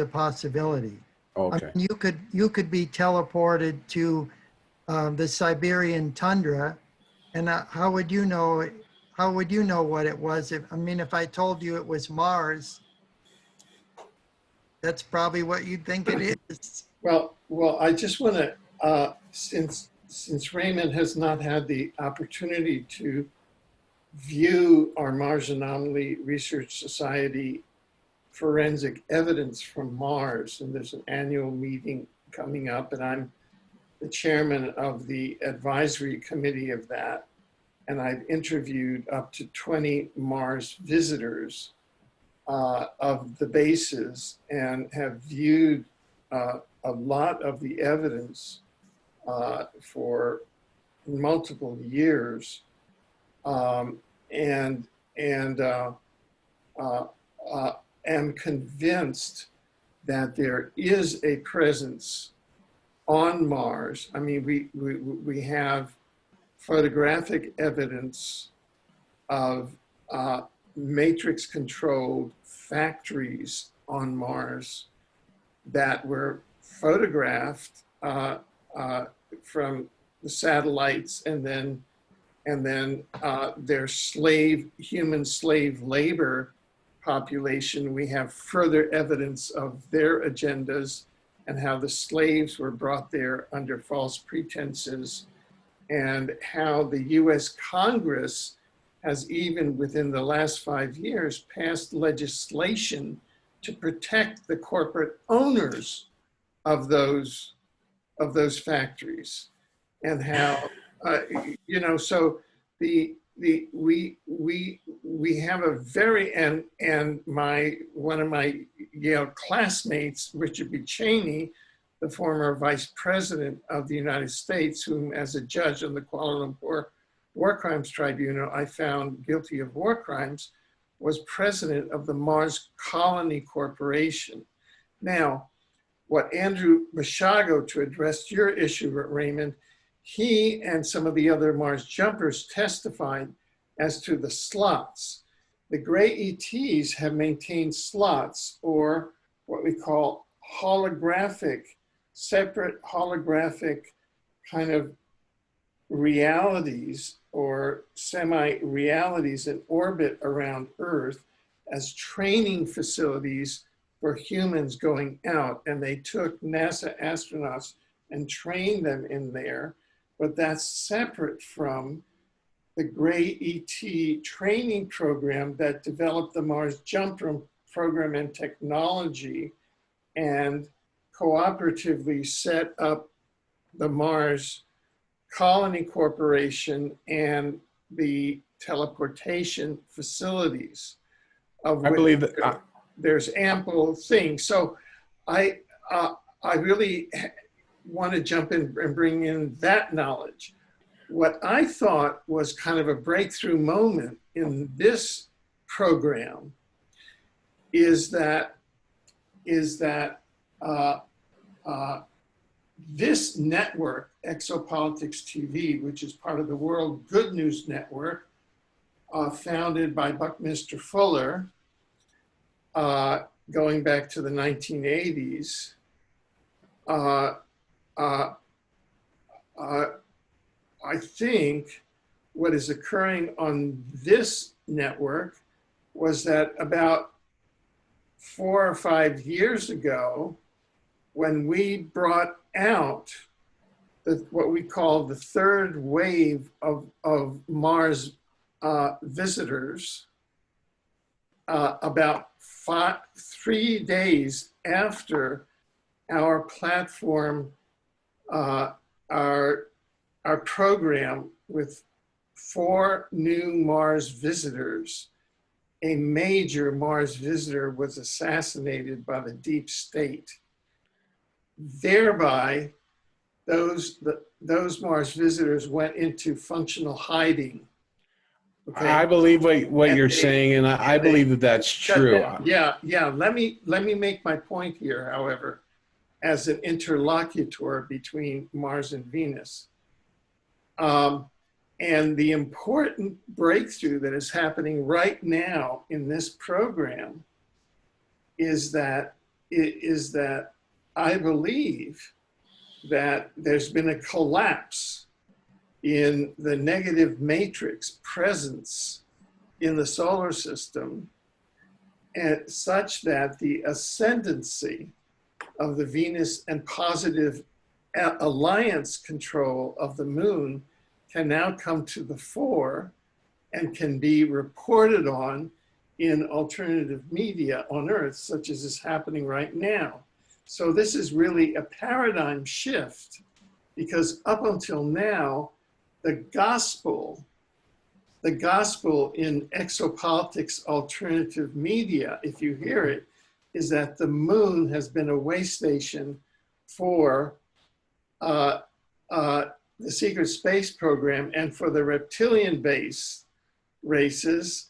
Speaker 3: possibility.
Speaker 2: Okay.
Speaker 3: I mean, you could be teleported to the Siberian tundra, and how would you know? How would you know what it was? If I told you it was Mars, that's probably what you'd think it is.
Speaker 1: Well, I just want to, since Raymond has not had the opportunity to view our Mars Anomaly Research Society forensic evidence from Mars, and there's an annual meeting coming up, and I'm the chairman of the advisory committee of that. And I've interviewed up to 20 Mars visitors of the bases and have viewed a lot of the evidence for multiple years, and am convinced that there is a presence on Mars. I mean, we have photographic evidence of matrix-controlled factories on Mars that were photographed from the satellites, and then their human slave labor population. We have further evidence of their agendas and how the slaves were brought there under false pretenses, and how the US Congress has even within the last 5 years passed legislation to protect the corporate owners of those factories, and how so we have a very, and one of my Yale classmates, Richard B. Cheney, the former vice president of the United States, whom as a judge on the Kuala Lumpur War Crimes Tribunal I found guilty of war crimes, was president of the Mars Colony Corporation. Now, what Andrew Mashago, to address your issue, Raymond, he and some of the other Mars jumpers testified as to the slots. The gray ETs have maintained slots, or what we call holographic, separate holographic kind of realities or semi-realities in orbit around Earth as training facilities for humans going out. And they took NASA astronauts and trained them in there, but that's separate from the Gray ET training program that developed the Mars Jump program and technology, and cooperatively set up the Mars Colony Corporation and the teleportation facilities, of
Speaker 2: I
Speaker 1: which
Speaker 2: believe that.
Speaker 1: there's ample things. So I really want to jump in and bring in that knowledge. What I thought was kind of a breakthrough moment in this program is that this network, EXOPOLITICS-TV, which is part of the World Good News Network, founded by Buckminster Fuller, going back to the 1980s, I think what is occurring on this network was that about 4 or 5 years ago, when we brought out what we call the third wave of Mars visitors, about 3 days after our platform, our program with 4 new Mars visitors, a major Mars visitor was assassinated by the deep state. Thereby, those Mars visitors went into functional hiding. Okay?
Speaker 2: I believe what you're saying, and I believe that that's true.
Speaker 1: Yeah. Let me make my point here, however, as an interlocutor between Mars and Venus. And the important breakthrough that is happening right now in this program is that I believe that there's been a collapse in the negative matrix presence in the solar system, and such that the ascendancy of the Venus and positive alliance control of the moon can now come to the fore and can be reported on in alternative media on Earth, such as is happening right now. So this is really a paradigm shift, because up until now, the gospel in exopolitics alternative media, if you hear it, is that the moon has been a way station for the secret space program and for the reptilian base races,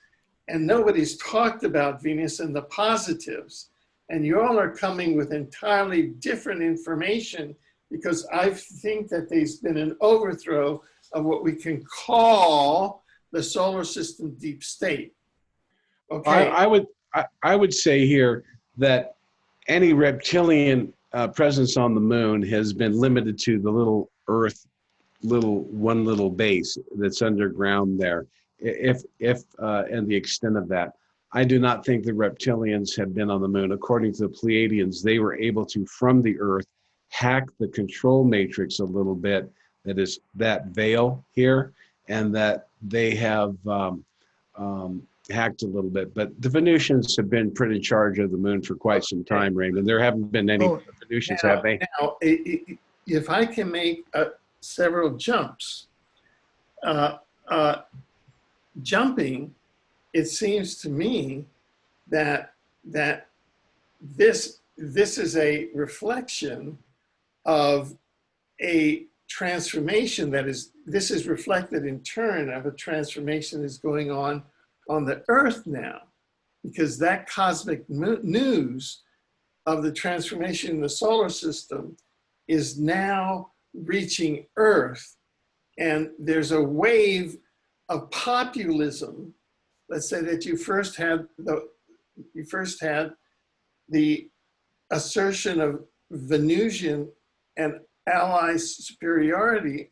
Speaker 1: and nobody's talked about Venus and the positives. And you all are coming with entirely different information, because I think that there's been an overthrow of what we can call the solar system deep state. Okay.
Speaker 2: I would say here that any reptilian presence on the moon has been limited to the little Earth, one little base that's underground there. And the extent of that, I do not think the reptilians have been on the moon. According to the Pleiadians, they were able to, from the Earth, hack the control matrix a little bit, that is that veil here, and that they have hacked a little bit, but the Venusians have been pretty in charge of the moon for quite some time, Raymond. There haven't been any
Speaker 3: Oh,
Speaker 2: Venusians, have they?
Speaker 1: Now, if I can make several jumps, uh, uh, jumping, it seems to me that this is a reflection of a transformation this is reflected in turn of a transformation that's going on the Earth now, because that cosmic news of the transformation in the solar system is now reaching Earth. And there's a wave of populism. Let's say that you first had the assertion of Venusian and ally superiority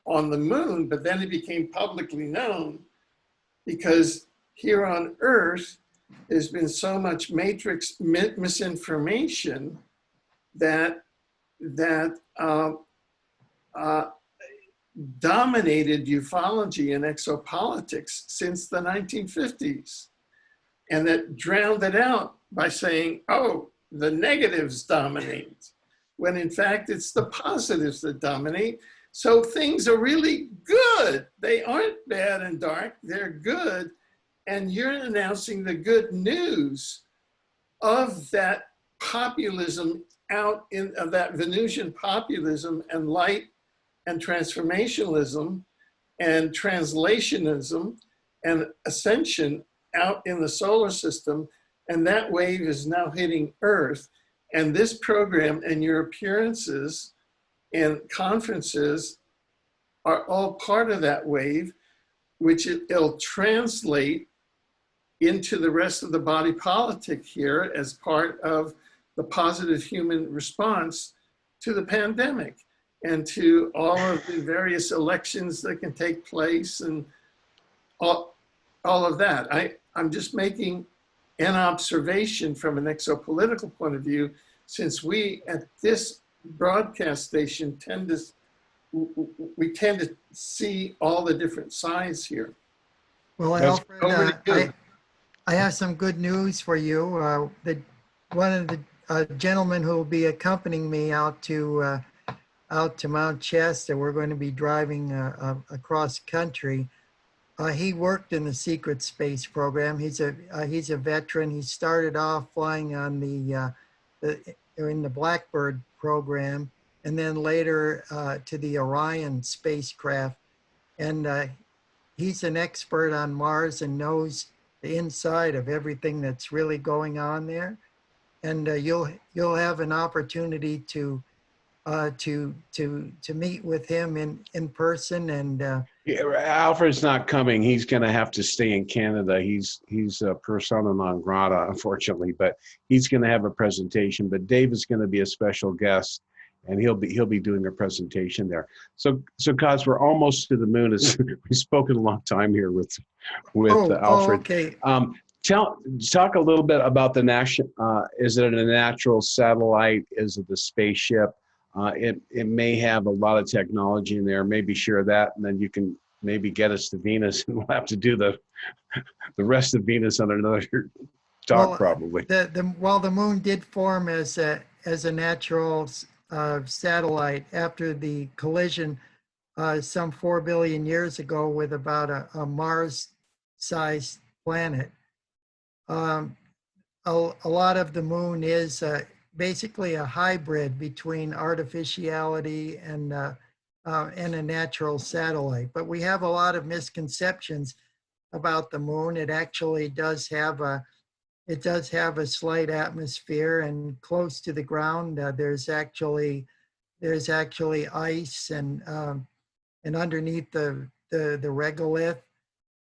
Speaker 1: on the moon, but then it became publicly known because here on Earth, there's been so much matrix misinformation that dominated ufology and exopolitics since the 1950s, and that drowned it out by saying, oh, the negatives dominate, when in fact it's the positives that dominate. So things are really good. They aren't bad and dark, they're good. And you're announcing the good news of that populism of that Venusian populism and light and transformationalism and translationism and ascension out in the solar system. And that wave is now hitting Earth. And this program and your appearances and conferences are all part of that wave, which it'll translate into the rest of the body politic here as part of the positive human response to the pandemic and to all of the various elections that can take place and all of that. I'm just making an observation from an exopolitical point of view, since we at this broadcast station tend to see all the different sides here.
Speaker 3: well, Alfred, I have some good news for you. One of the gentlemen who will be accompanying me out to Mount Shasta, we're going to be driving across country. He worked in the secret space program. He's a veteran. He started off flying on in the Blackbird program, and then later to the Orion spacecraft. And he's an expert on Mars and knows the inside of everything that's really going on there. And you'll have an opportunity to meet with him in person. And
Speaker 2: Yeah, Alfred's not coming. He's going to have to stay in Canada. He's a persona non grata, unfortunately, but he's going to have a presentation. But Dave is going to be a special guest, and he'll be doing a presentation there. So Cos, we're almost to the moon. We've spoken a long time here with Alfred.
Speaker 3: Oh, okay.
Speaker 2: Talk a little bit about the national. Is it a natural satellite? Is it the spaceship? It may have a lot of technology in there. Maybe share that, and then you can maybe get us to Venus, and we'll have to do the rest of Venus on another talk, well, probably.
Speaker 3: The moon did form as a natural satellite after the collision some 4 billion years ago with about a Mars-sized planet. A lot of the moon is basically a hybrid between artificiality and a natural satellite. But we have a lot of misconceptions about the moon. It actually does have a slight atmosphere, and close to the ground there's actually ice and underneath the regolith,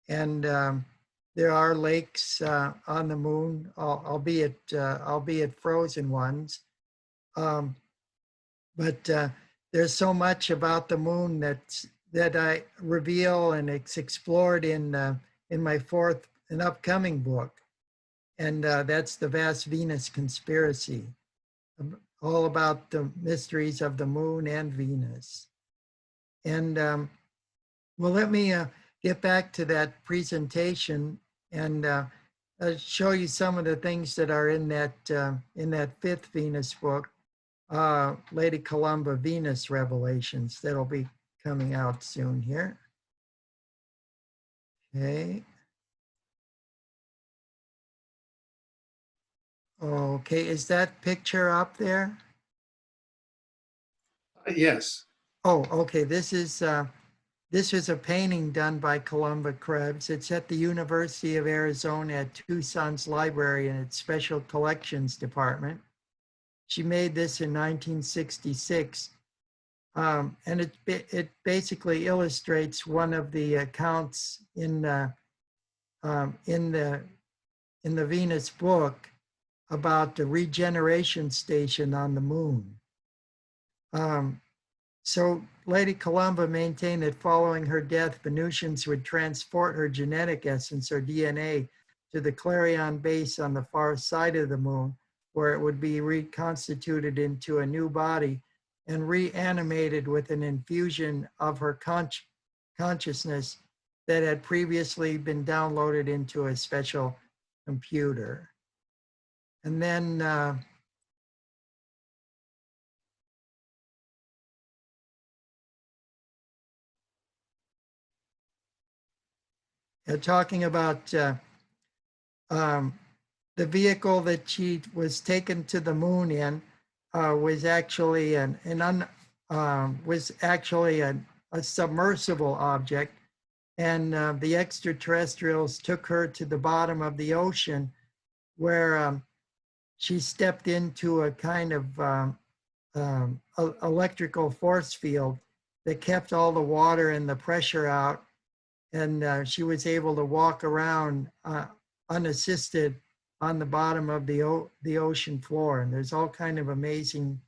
Speaker 3: and there are lakes on the moon, albeit frozen ones. But there's so much about the moon that I reveal, and it's explored in my fourth and upcoming book, and that's The Vast Venus Conspiracy, all about the mysteries of the moon and Venus. And well, let me get back to that presentation and show you some of the things that are in that fifth Venus book, Lady Columba Venus Revelations. That'll be coming out soon here. Okay. Okay, is that picture up there?
Speaker 1: Yes.
Speaker 3: Oh, okay. This is a painting done by Columba Krebs. It's at the University of Arizona at Tucson's library in its Special Collections Department. She made this in 1966, and it basically illustrates one of the accounts in the Venus book about the regeneration station on the moon. So Lady Columba maintained that following her death, Venusians would transport her genetic essence or DNA to the Clarion base on the far side of the moon, where it would be reconstituted into a new body and reanimated with an infusion of her consciousness that had previously been downloaded into a special computer. And then talking about the vehicle that she was taken to the moon in was actually a submersible object, and the extraterrestrials took her to the bottom of the ocean, where she stepped into a kind of electrical force field that kept all the water and the pressure out, and she was able to walk around unassisted on the bottom of the ocean floor. And there's all kind of amazing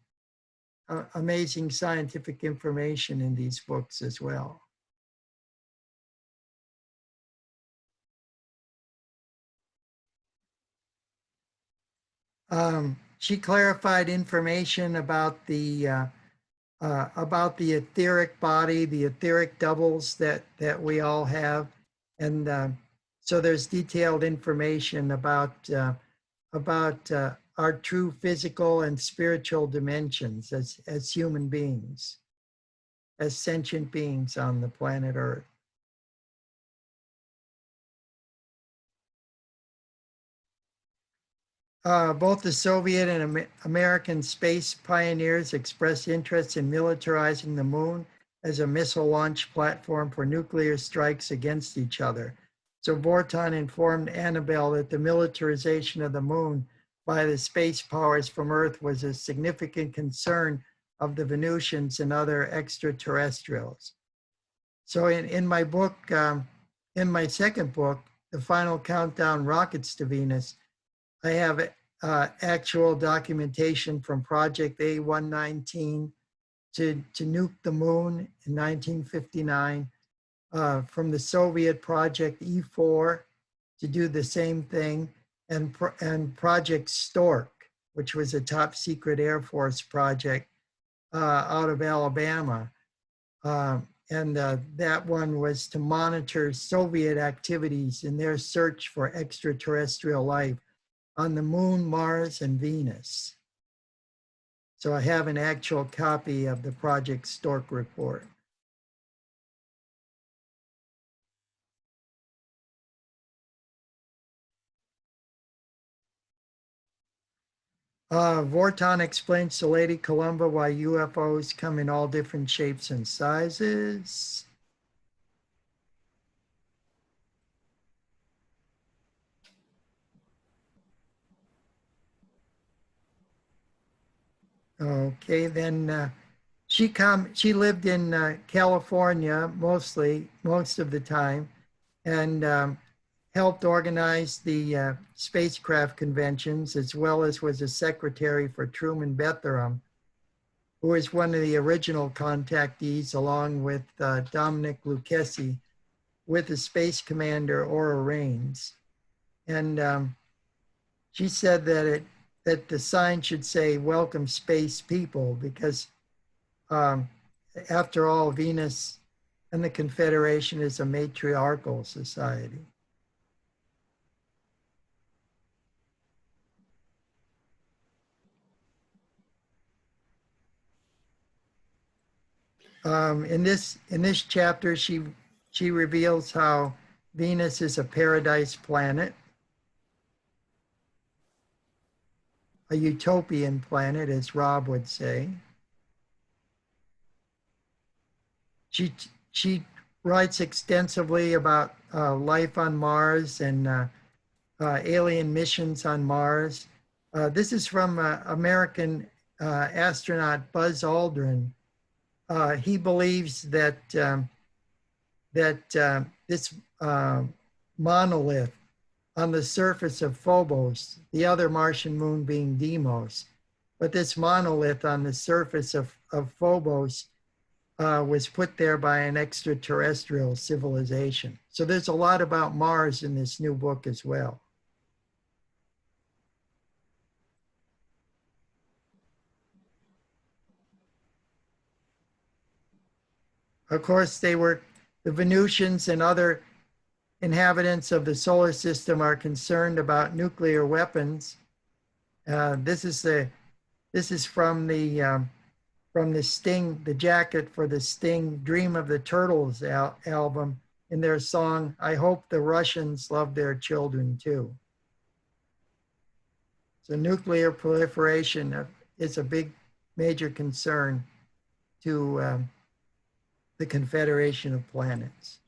Speaker 3: scientific information in these books as well. She clarified information about the etheric body, the etheric doubles that we all have, and so there's detailed information about our true physical and spiritual dimensions as human beings, as sentient beings on the planet Earth. Both the Soviet and American space pioneers expressed interest in militarizing the moon as a missile launch platform for nuclear strikes against each other. So Vorton informed Annabelle that the militarization of the moon by the space powers from Earth was a significant concern of the Venusians and other extraterrestrials. So in my book, in my second book, The Final Countdown: Rockets to Venus, I have actual documentation from Project A119 to nuke the moon in 1959, from the Soviet Project E4 to do the same thing, and Project Stork, which was a top secret Air Force project out of Alabama. That one was to monitor Soviet activities in their search for extraterrestrial life on the moon, Mars, and Venus. So I have an actual copy of the Project Stork report. Vorton explains to Lady Columba why UFOs come in all different shapes and sizes. Okay, then she lived in California most of the time, and helped organize the spacecraft conventions, as well as was a secretary for Truman Bethurum, who was one of the original contactees, along with Dominic Lucchesi, with the space commander Aura Raines. And she said that the sign should say "Welcome, space people," because after all, Venus and the Confederation is a matriarchal society. In this chapter, she reveals how Venus is a paradise planet, a utopian planet, as Rob would say. She writes extensively about life on Mars and alien missions on Mars. This is from American astronaut Buzz Aldrin. He believes that this monolith on the surface of Phobos, the other Martian moon being Deimos, but this monolith on the surface of Phobos was put there by an extraterrestrial civilization. So there's a lot about Mars in this new book as well. Of course, the Venusians and other inhabitants of the solar system are concerned about nuclear weapons. This is from the Sting, the jacket for the Sting Dream of the Turtles album, in their song, "I Hope the Russians Love Their Children Too." So nuclear proliferation is a big, major concern to the Confederation of Planets.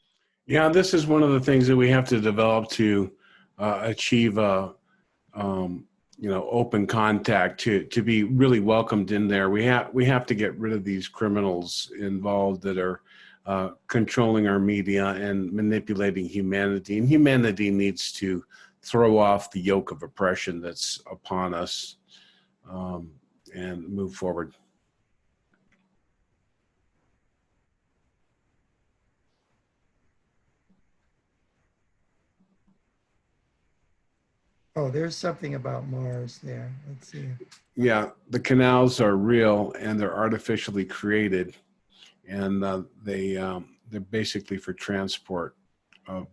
Speaker 2: Yeah, this is one of the things that we have to develop to achieve open contact to be really welcomed in there. We have to get rid of these criminals involved that are controlling our media and manipulating humanity. And humanity needs to throw off the yoke of oppression that's upon us and move forward.
Speaker 3: Oh, there's something about Mars there. Let's see.
Speaker 2: Yeah, the canals are real and they're artificially created, and they're basically for transport of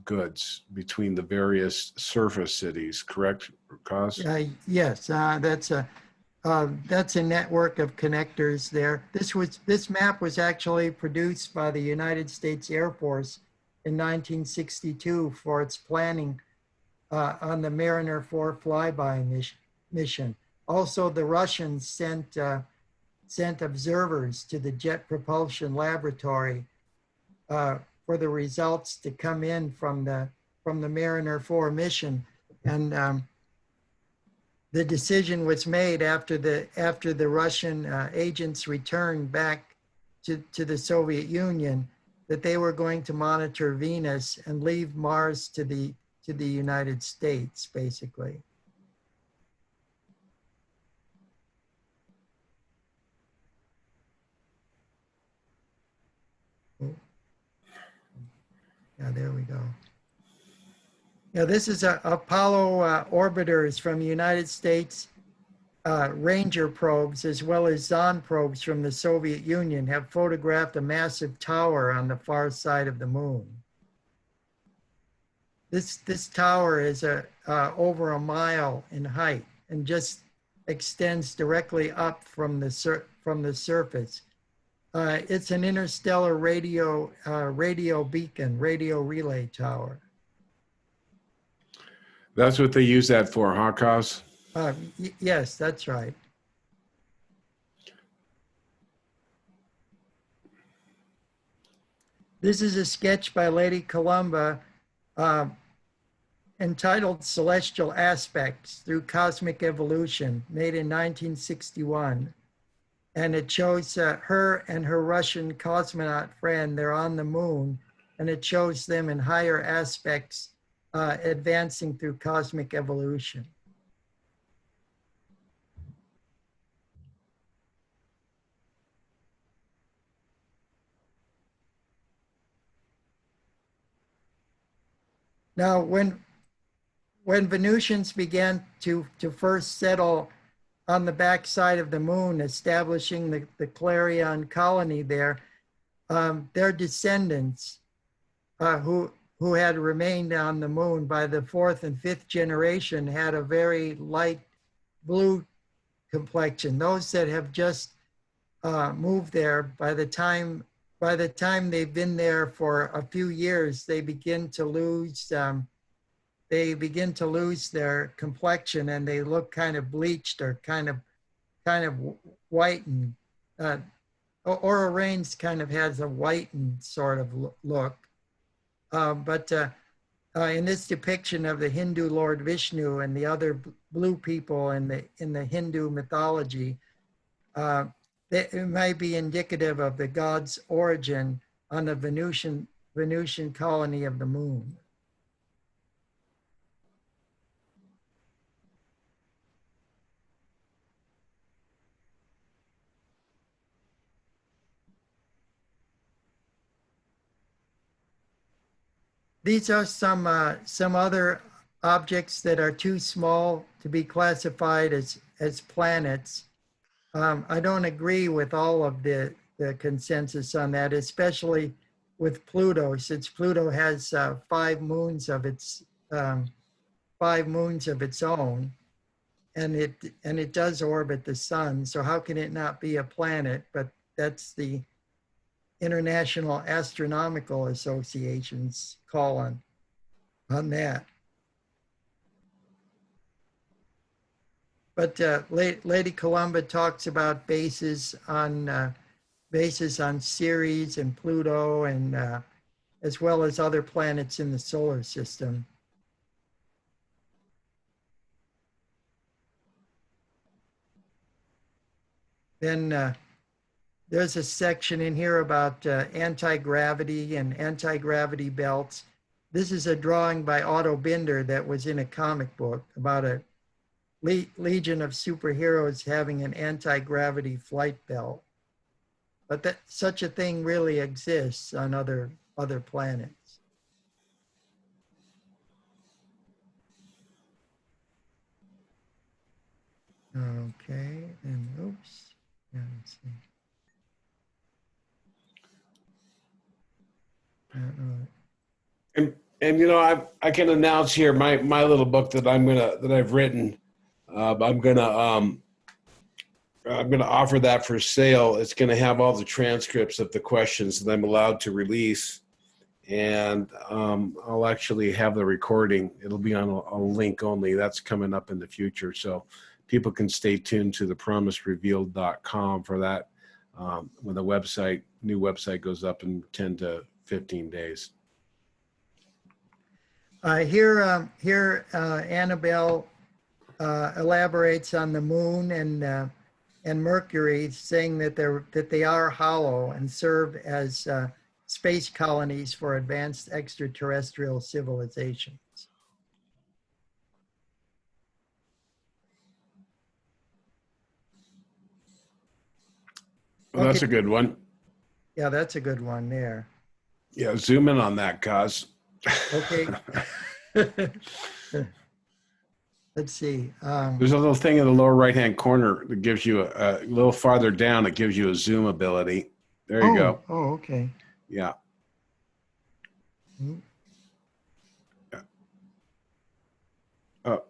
Speaker 2: goods between the various surface cities. Correct, Kaz?
Speaker 3: Yes, that's a network of connectors there. This map was actually produced by the United States Air Force in 1962 for its planning on the Mariner 4 flyby mission. Also, the Russians sent observers to the Jet Propulsion Laboratory for the results to come in from the Mariner 4 mission, and the decision was made after the Russian agents returned back to the Soviet Union that they were going to monitor Venus and leave Mars to the United States, basically. Oh. Yeah, there we go. Yeah, this is Apollo orbiters from the United States. Ranger probes, as well as Zond probes from the Soviet Union, have photographed a massive tower on the far side of the moon. This tower is over a mile in height and just extends directly up from the surface. It's an interstellar radio beacon, radio relay tower.
Speaker 2: That's what they use that for, huh, Kaz?
Speaker 3: Yes, that's right. This is a sketch by Lady Columba entitled "Celestial Aspects Through Cosmic Evolution," made in 1961. And it shows her and her Russian cosmonaut friend. They're on the moon, and it shows them in higher aspects advancing through cosmic evolution. Now, when Venusians began to first settle on the backside of the moon, establishing the Clarion colony there, their descendants who had remained on the moon by the fourth and fifth generation had a very light blue complexion. Those that have just moved there, by the time they've been there for a few years, they begin to lose their complexion, and they look kind of bleached or kind of whitened. Aura Reigns kind of has a whitened sort of look. But in this depiction of the Hindu Lord Vishnu and the other blue people in the Hindu mythology, it might be indicative of the god's origin on the Venusian colony of the moon. These are some other objects that are too small to be classified as planets. I don't agree with all of the consensus on that, especially with Pluto, since Pluto has 5 moons of its own, and it does orbit the sun. So how can it not be a planet? But that's the International Astronomical Association's call on that. But Lady Columba talks about bases on Ceres and Pluto, and as well as other planets in the solar system. Then there's a section in here about anti-gravity and anti-gravity belts. This is a drawing by Otto Binder that was in a comic book about a legion of superheroes having an anti-gravity flight belt. But that such a thing really exists on other planets. Okay, and oops. Yeah, let's see.
Speaker 2: And you know, I can announce here my little book that I've written. I'm gonna offer that for sale. It's gonna have all the transcripts of the questions that I'm allowed to release, and I'll actually have the recording. It'll be on a link only. That's coming up in the future, so people can stay tuned to thepromiserevealed.com for that. When the new website goes up in 10 to 15 days.
Speaker 3: Here, Annabelle elaborates on the moon and Mercury, saying that they are hollow and serve as space colonies for advanced extraterrestrial civilizations.
Speaker 2: Well, that's a good one.
Speaker 3: Yeah, that's a good one there.
Speaker 2: Yeah, zoom in on that, Cos.
Speaker 3: Okay. Let's see.
Speaker 2: There's a little thing in the lower right-hand corner that gives you a little farther down. It gives you a zoom ability. There you go.
Speaker 3: Oh, okay.
Speaker 2: Yeah.
Speaker 3: Mm.
Speaker 2: Oh.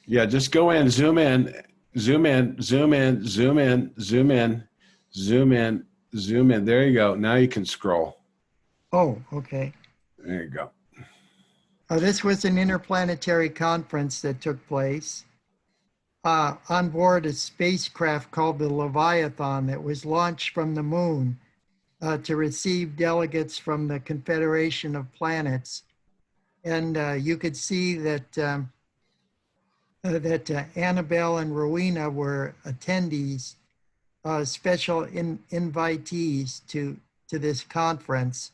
Speaker 2: Yeah, just go in, zoom in, zoom in, zoom in, zoom in, zoom in, zoom in, zoom in. There you go. Now you can scroll.
Speaker 3: Oh, okay.
Speaker 2: There you go.
Speaker 3: This was an interplanetary conference that took place on board a spacecraft called the Leviathan that was launched from the moon to receive delegates from the Confederation of Planets. And you could see that Annabelle and Rowena were attendees, special invitees to this conference.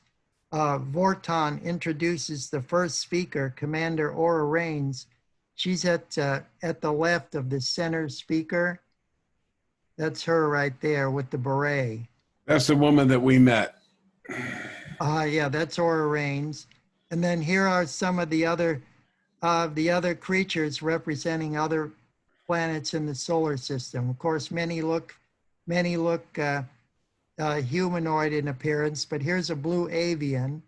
Speaker 3: Vorton introduces the first speaker, Commander Aura Reigns. She's at the left of the center speaker. That's her right there with the beret.
Speaker 2: That's the woman that we met.
Speaker 3: Yeah, that's Aura Reigns. And then here are some of the other creatures representing other planets in the solar system. Of course, many look humanoid in appearance, but here's a blue avian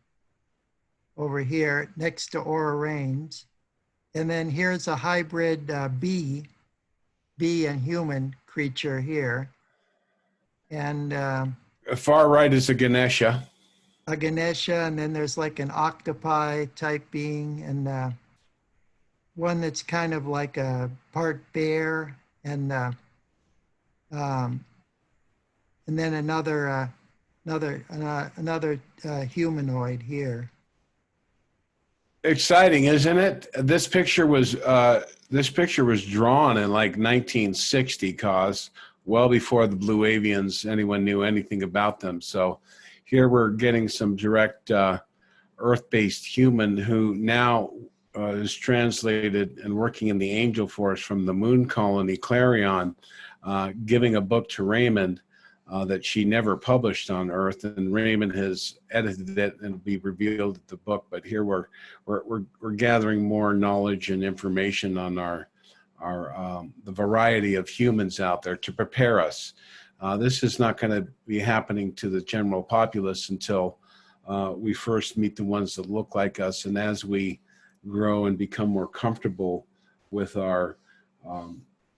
Speaker 3: over here next to Aura Rains. And then here's a hybrid bee and human creature here. And
Speaker 2: Far right is a Ganesha.
Speaker 3: a Ganesha, and then there's like an octopi type being, and one that's kind of like a part bear, and then another humanoid here.
Speaker 2: Exciting, isn't it? This picture was drawn in like 1960, cause well before the blue avians anyone knew anything about them. So here we're getting some direct Earth-based human who now is translated and working in the angel force from the moon colony Clarion, giving a book to Raymond that she never published on Earth, and Raymond has edited it and will be revealed in the book. But here we're gathering more knowledge and information on the variety of humans out there to prepare us. This is not going to be happening to the general populace until we first meet the ones that look like us, and as we grow and become more comfortable with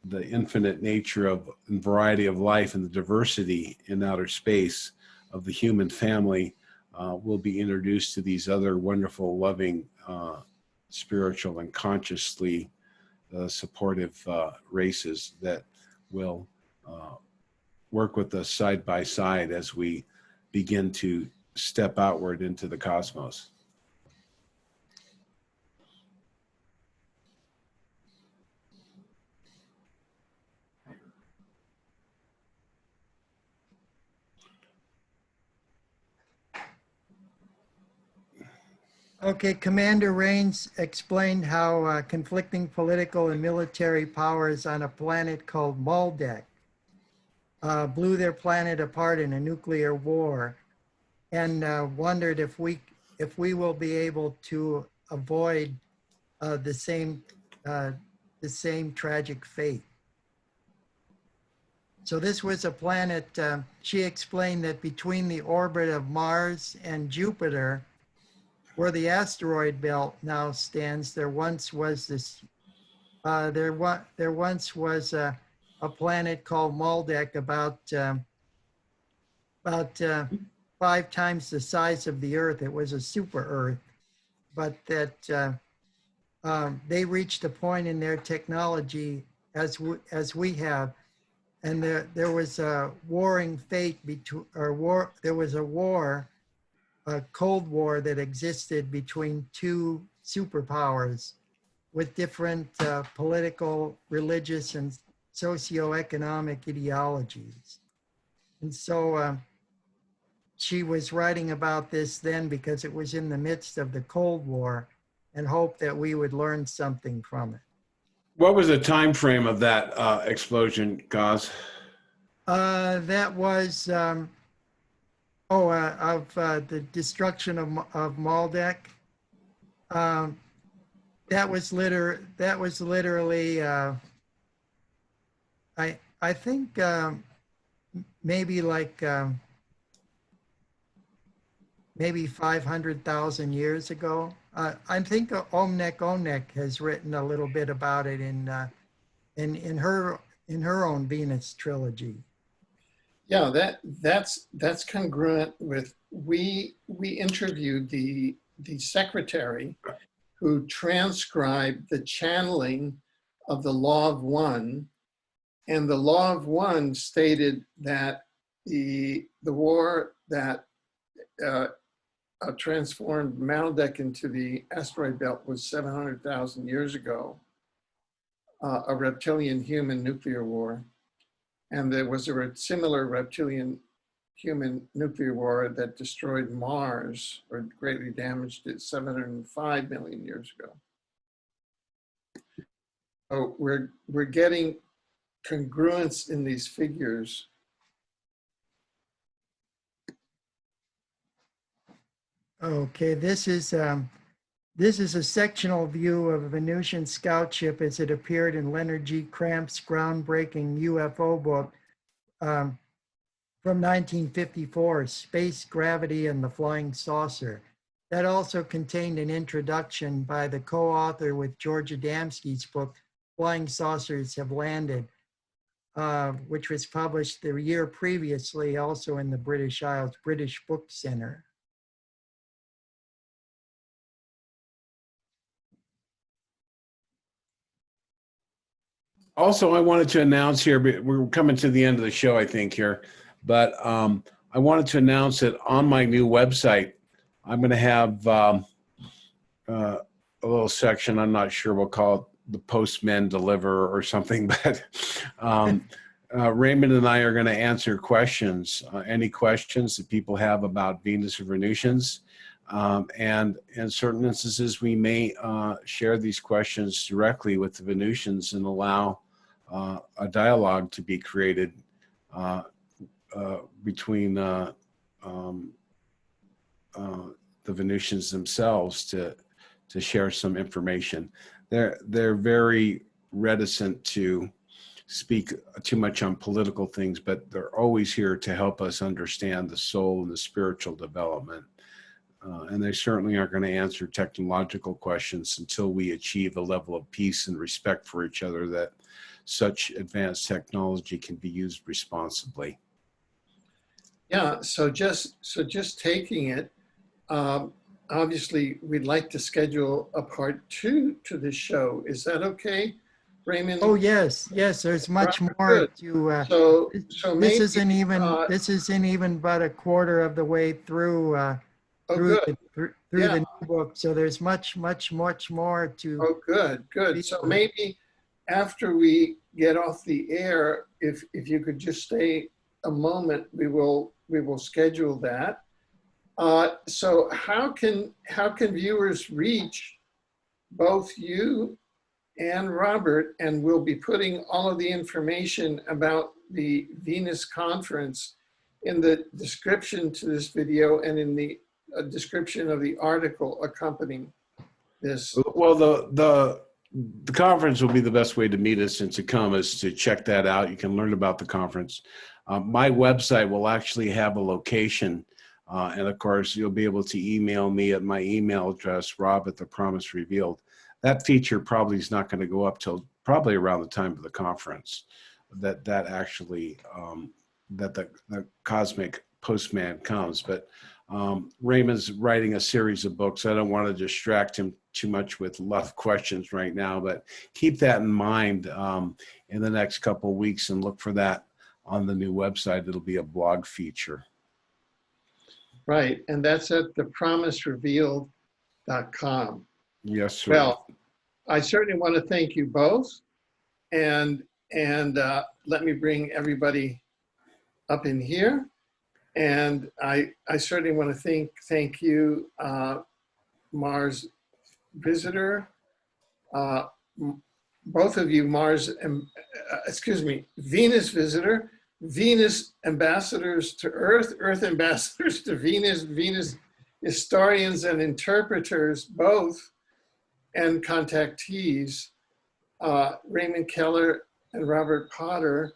Speaker 2: the infinite nature of and variety of life and the diversity in outer space of the human family, we'll be introduced to these other wonderful, loving, spiritual and consciously supportive races that will work with us side by side as we begin to step outward into the cosmos.
Speaker 3: Okay, Commander Rains explained how conflicting political and military powers on a planet called Maldek blew their planet apart in a nuclear war, and wondered if we will be able to avoid the same tragic fate. So this was a planet. She explained that between the orbit of Mars and Jupiter, where the asteroid belt now stands, there once was a planet called Maldek about 5 times the size of the Earth. It was a super Earth, but that they reached a point in their technology as we have, and there was a warring fate between, there was a Cold War that existed between two superpowers with different political, religious, and socioeconomic ideologies. And so she was writing about this then because it was in the midst of the Cold War, and hoped that we would learn something from it.
Speaker 2: What was the time frame of that explosion, Gaz?
Speaker 3: That was the destruction of Maldek. That was literally I think maybe like maybe 500,000 years ago. I think Omnek has written a little bit about it in her own Venus trilogy.
Speaker 1: Yeah, that's congruent with, we interviewed the secretary who transcribed the channeling of the Law of One, and the Law of One stated that the war that transformed Maldek into the asteroid belt was 700,000 years ago, a reptilian-human nuclear war. And there was a similar reptilian-human nuclear war that destroyed Mars, or greatly damaged it, 705 million years ago. So we're getting congruence in these figures.
Speaker 3: Okay, this is a sectional view of a Venusian scout ship as it appeared in Leonard G. Cramp's groundbreaking UFO book, from 1954, Space, Gravity, and the Flying Saucer. That also contained an introduction by the co-author with George Adamski's book, Flying Saucers Have Landed, which was published the year previously, also in the British Isles, British Book Center.
Speaker 2: Also, I wanted to announce here, but we're coming to the end of the show, I think, here, but I wanted to announce that on my new website, I'm going to have a little section. I'm not sure we'll call it the Postmen Deliver or something, but Raymond and I are going to answer questions, any questions that people have about Venus or Venusians. And in certain instances, we may share these questions directly with the Venusians and allow a dialogue to be created between the Venusians themselves to share some information. They're very reticent to speak too much on political things, but they're always here to help us understand the soul and the spiritual development. And they certainly aren't going to answer technological questions until we achieve a level of peace and respect for each other that such advanced technology can be used responsibly.
Speaker 1: Yeah, so just taking it, obviously we'd like to schedule a part 2 to this show. Is that okay, Raymond?
Speaker 3: Oh, yes, yes, there's much more
Speaker 1: Good.
Speaker 3: to,
Speaker 1: So maybe,
Speaker 3: this isn't even but a quarter of the way through, through
Speaker 1: good.
Speaker 3: the new book. So there's much more to.
Speaker 1: Oh, good. So maybe after we get off the air, if you could just stay a moment, we will schedule that. So how can viewers reach both you and Robert? And we'll be putting all of the information about the Venus conference in the description to this video and in the description of the article accompanying this.
Speaker 2: Well, the conference will be the best way to meet us and to come is to check that out. You can learn about the conference. My website will actually have a location. And of course, you'll be able to email me at my email address, rob@thepromiserevealed. That feature probably is not going to go up till probably around the time of the conference. That actually, that the cosmic postman comes. But Raymond's writing a series of books. I don't want to distract him too much with a lot of questions right now, but keep that in mind in the next couple of weeks and look for that on the new website. It'll be a blog feature.
Speaker 1: Right, and that's at thepromiserevealed.com.
Speaker 2: Yes, sir.
Speaker 1: Well, I certainly want to thank you both, and let me bring everybody up in here. And I certainly want to thank you, Mars visitor, both of you, Venus visitor, Venus ambassadors to Earth, Earth ambassadors to Venus, Venus historians and interpreters both, and contactees, Raymond Keller and Robert Potter,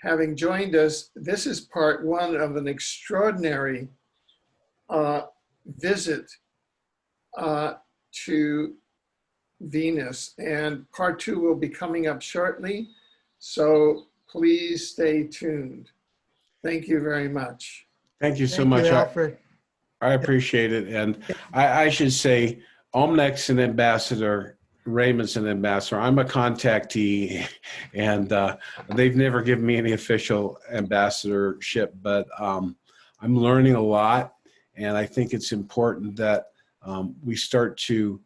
Speaker 1: having joined us. This is part 1 of an extraordinary visit to Venus, and part 2 will be coming up shortly. So please stay tuned. Thank you very much.
Speaker 2: Thank you so much.
Speaker 3: Alfred.
Speaker 2: I appreciate it. And I should say, Omnec's an ambassador, Raymond's an ambassador. I'm a contactee, and they've never given me any official ambassadorship, but I'm learning a lot. And I think it's important that we start to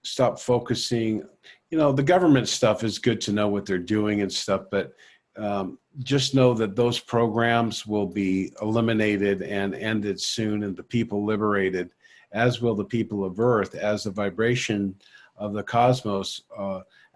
Speaker 2: stop focusing. You know, the government stuff is good to know what they're doing and stuff, but just know that those programs will be eliminated and ended soon, and the people liberated, as will the people of Earth, as the vibration of the cosmos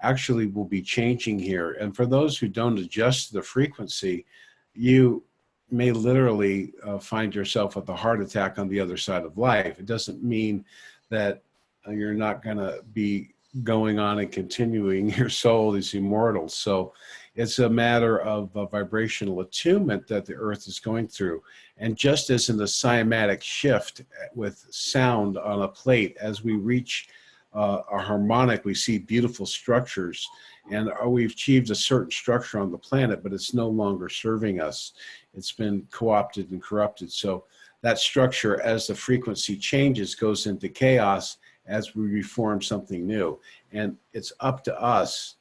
Speaker 2: actually will be changing here. And for those who don't adjust to the frequency, you may literally find yourself with a heart attack on the other side of life. It doesn't mean that you're not going to be going on and continuing. Your soul is immortal. So it's a matter of vibrational attunement that the earth is going through. And just as in the cymatic shift with sound on a plate, as we reach a harmonic, we see beautiful structures, and we've achieved a certain structure on the planet, but it's no longer serving us. It's been co-opted and corrupted. So that structure, as the frequency changes, goes into chaos as we reform something new. And it's up to us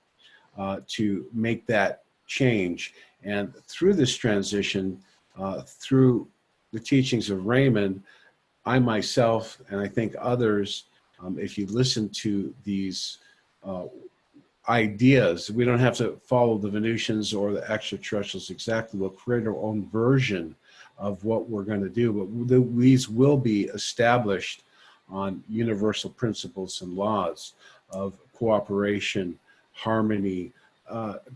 Speaker 2: to make that change. And through this transition, through the teachings of Raymond, I myself, and I think others, if you listen to these ideas, we don't have to follow the Venusians or the extraterrestrials exactly. We'll create our own version of what we're going to do, but these will be established on universal principles and laws of cooperation, harmony,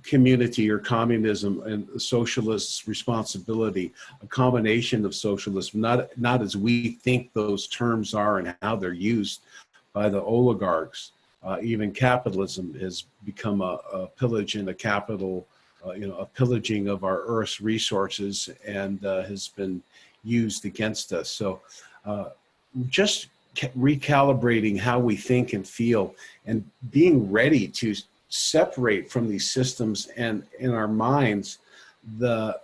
Speaker 2: community or communism, and socialists' responsibility, a combination of socialism, not as we think those terms are and how they're used by the oligarchs. Even capitalism has become a pillage and a capital, a pillaging of our Earth's resources, and has been used against us. So just recalibrating how we think and feel, and being ready to separate from these systems and in our minds the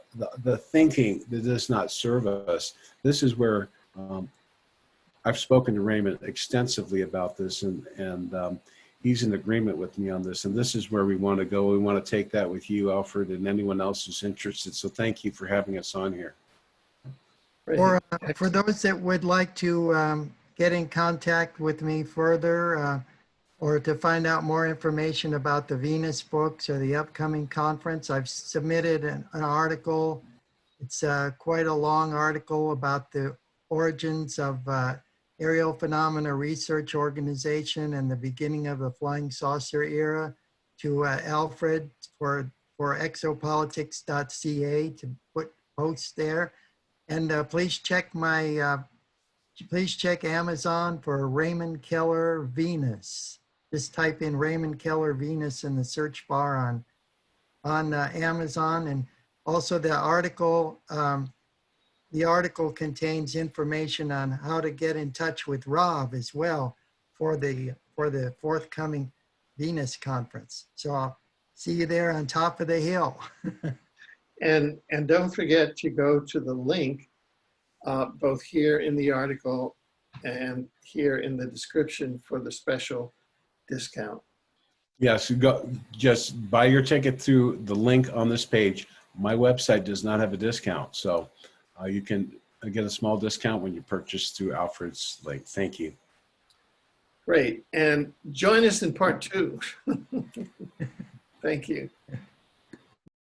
Speaker 2: thinking that does not serve us. This is where I've spoken to Raymond extensively about this, and he's in agreement with me on this, and this is where we want to go. We want to take that with you, Alfred, and anyone else who's interested. So thank you for having us on here.
Speaker 3: Or for those that would like to get in contact with me further, or to find out more information about the Venus books or the upcoming conference, I've submitted an article. It's quite a long article about the origins of Aerial Phenomena Research Organization and the beginning of the flying saucer era to Alfred for EXOPOLITICS.ca to put posts there. And please check Amazon for Raymond Keller Venus. Just type in Raymond Keller Venus in the search bar on Amazon. And also the article contains information on how to get in touch with Rob as well for the forthcoming Venus conference. So I'll see you there on top of the hill.
Speaker 1: And don't forget to go to the link, both here in the article and here in the description for the special discount.
Speaker 2: Yes, just buy your ticket through the link on this page. My website does not have a discount, so you can get a small discount when you purchase through Alfred's link. Thank you.
Speaker 1: Great. And join us in part 2. Thank you.